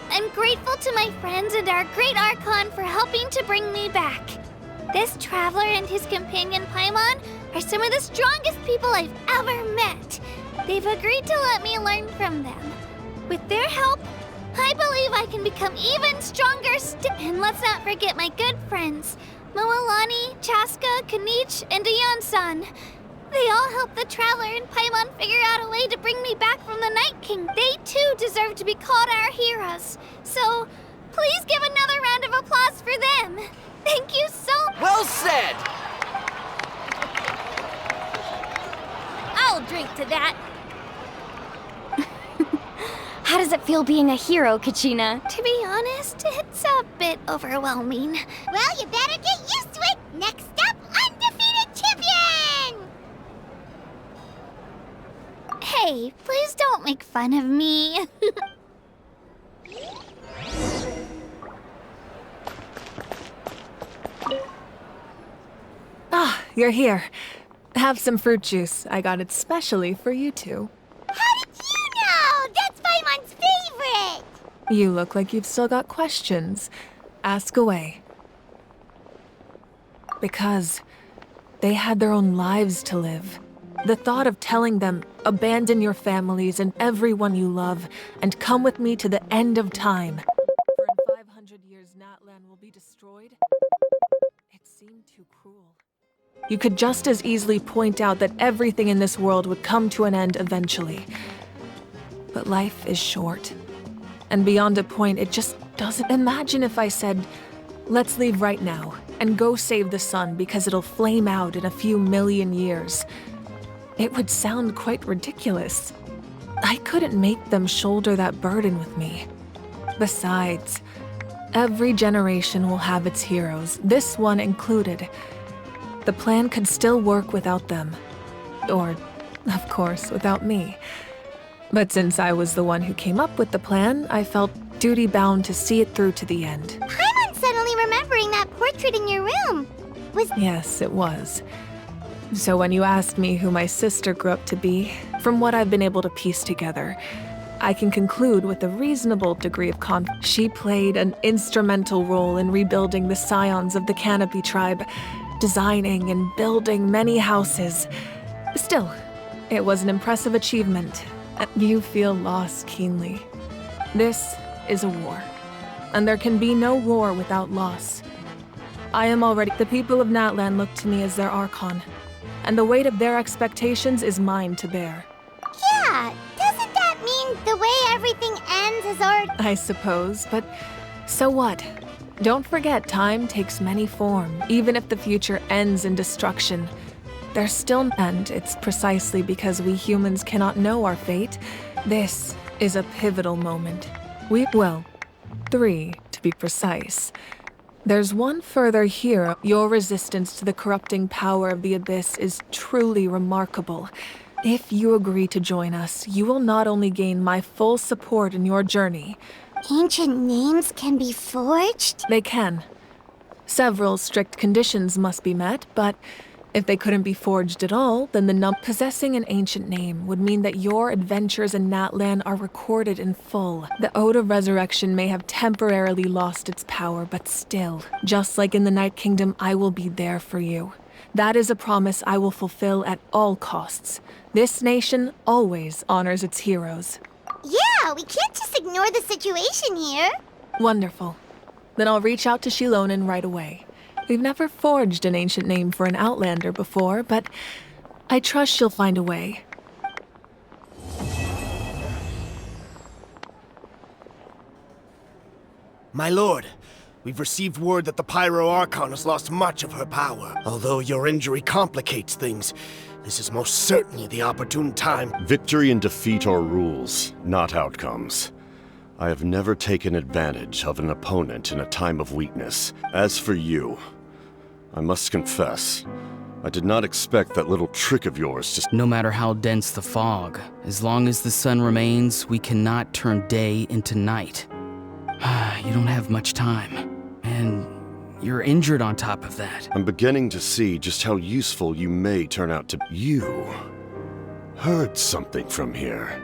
I'm grateful to my friends and our great Archon for helping to bring me back. This traveler and his companion Paimon are some of the strongest people I've ever met. They've agreed to let me learn from them. With their help, I believe I can become even stronger and let's not forget my good friends, Moalani, Chaska, Kanich, and Ayan-san. They all helped the Traveler and Paimon figure out a way to bring me back from the Night King. They too deserve to be called our heroes. So, please give another round of applause for them. Thank you so much. Well said! I'll drink to that. How does it feel being a hero, Kachina? To be honest, it's a bit overwhelming. Well, you better get used to it. Next up, undefeated champion! Hey, please don't make fun of me. Ah, you're here. Have some fruit juice. I got it specially for you two. How did you know? That's Paimon's favorite! You look like you've still got questions. Ask away. Because they had their own lives to live. The thought of telling them, abandon your families and everyone you love, and come with me to the end of time. For in 500 years, Natlan will be destroyed. It seemed too cruel. You could just as easily point out that everything in this world would come to an end eventually. But life is short. And beyond a point, it just doesn't. Imagine if I said, let's leave right now and go save the sun because it'll flame out in a few million years. It would sound quite ridiculous. I couldn't make them shoulder that burden with me. Besides, every generation will have its heroes, this one included. The plan could still work without them. Or, of course, without me. But since I was the one who came up with the plan, I felt duty-bound to see it through to the end. Paimon's suddenly remembering that portrait in your room. Yes, it was. So when you asked me who my sister grew up to be, from what I've been able to piece together, I can conclude with a reasonable degree of confidence. She played an instrumental role in rebuilding the scions of the Canopy tribe, designing and building many houses. Still, it was an impressive achievement. You feel loss keenly. This is a war, and there can be no war without loss. I am already... The people of Natlan look to me as their Archon, and the weight of their expectations is mine to bear. Yeah, doesn't that mean the way everything ends is our... I suppose, but so what? Don't forget, time takes many forms. Even if the future ends in destruction, there's still... And it's precisely because we humans cannot know our fate. This is a pivotal moment. Well, 3, to be precise. There's one further here. Your resistance to the corrupting power of the Abyss is truly remarkable. If you agree to join us, you will not only gain my full support in your journey... Ancient names can be forged? They can. Several strict conditions must be met, but if they couldn't be forged at all, then possessing an ancient name would mean that your adventures in Natlan are recorded in full. The Ode of Resurrection may have temporarily lost its power, but still, just like in the Night Kingdom, I will be there for you. That is a promise I will fulfill at all costs. This nation always honors its heroes. Yeah, we can't just ignore the situation here. Wonderful. Then I'll reach out to Shilonen right away. We've never forged an ancient name for an Outlander before, but I trust she'll find a way. My lord, we've received word that the Pyro Archon has lost much of her power. Although your injury complicates things, this is most certainly the opportune time. Victory and defeat are rules, not outcomes. I have never taken advantage of an opponent in a time of weakness. As for you, I must confess, I did not expect that little trick of yours to... No matter how dense the fog, as long as the sun remains, we cannot turn day into night. You don't have much time, and you're injured on top of that. I'm beginning to see just how useful you may turn out to... You heard something from here.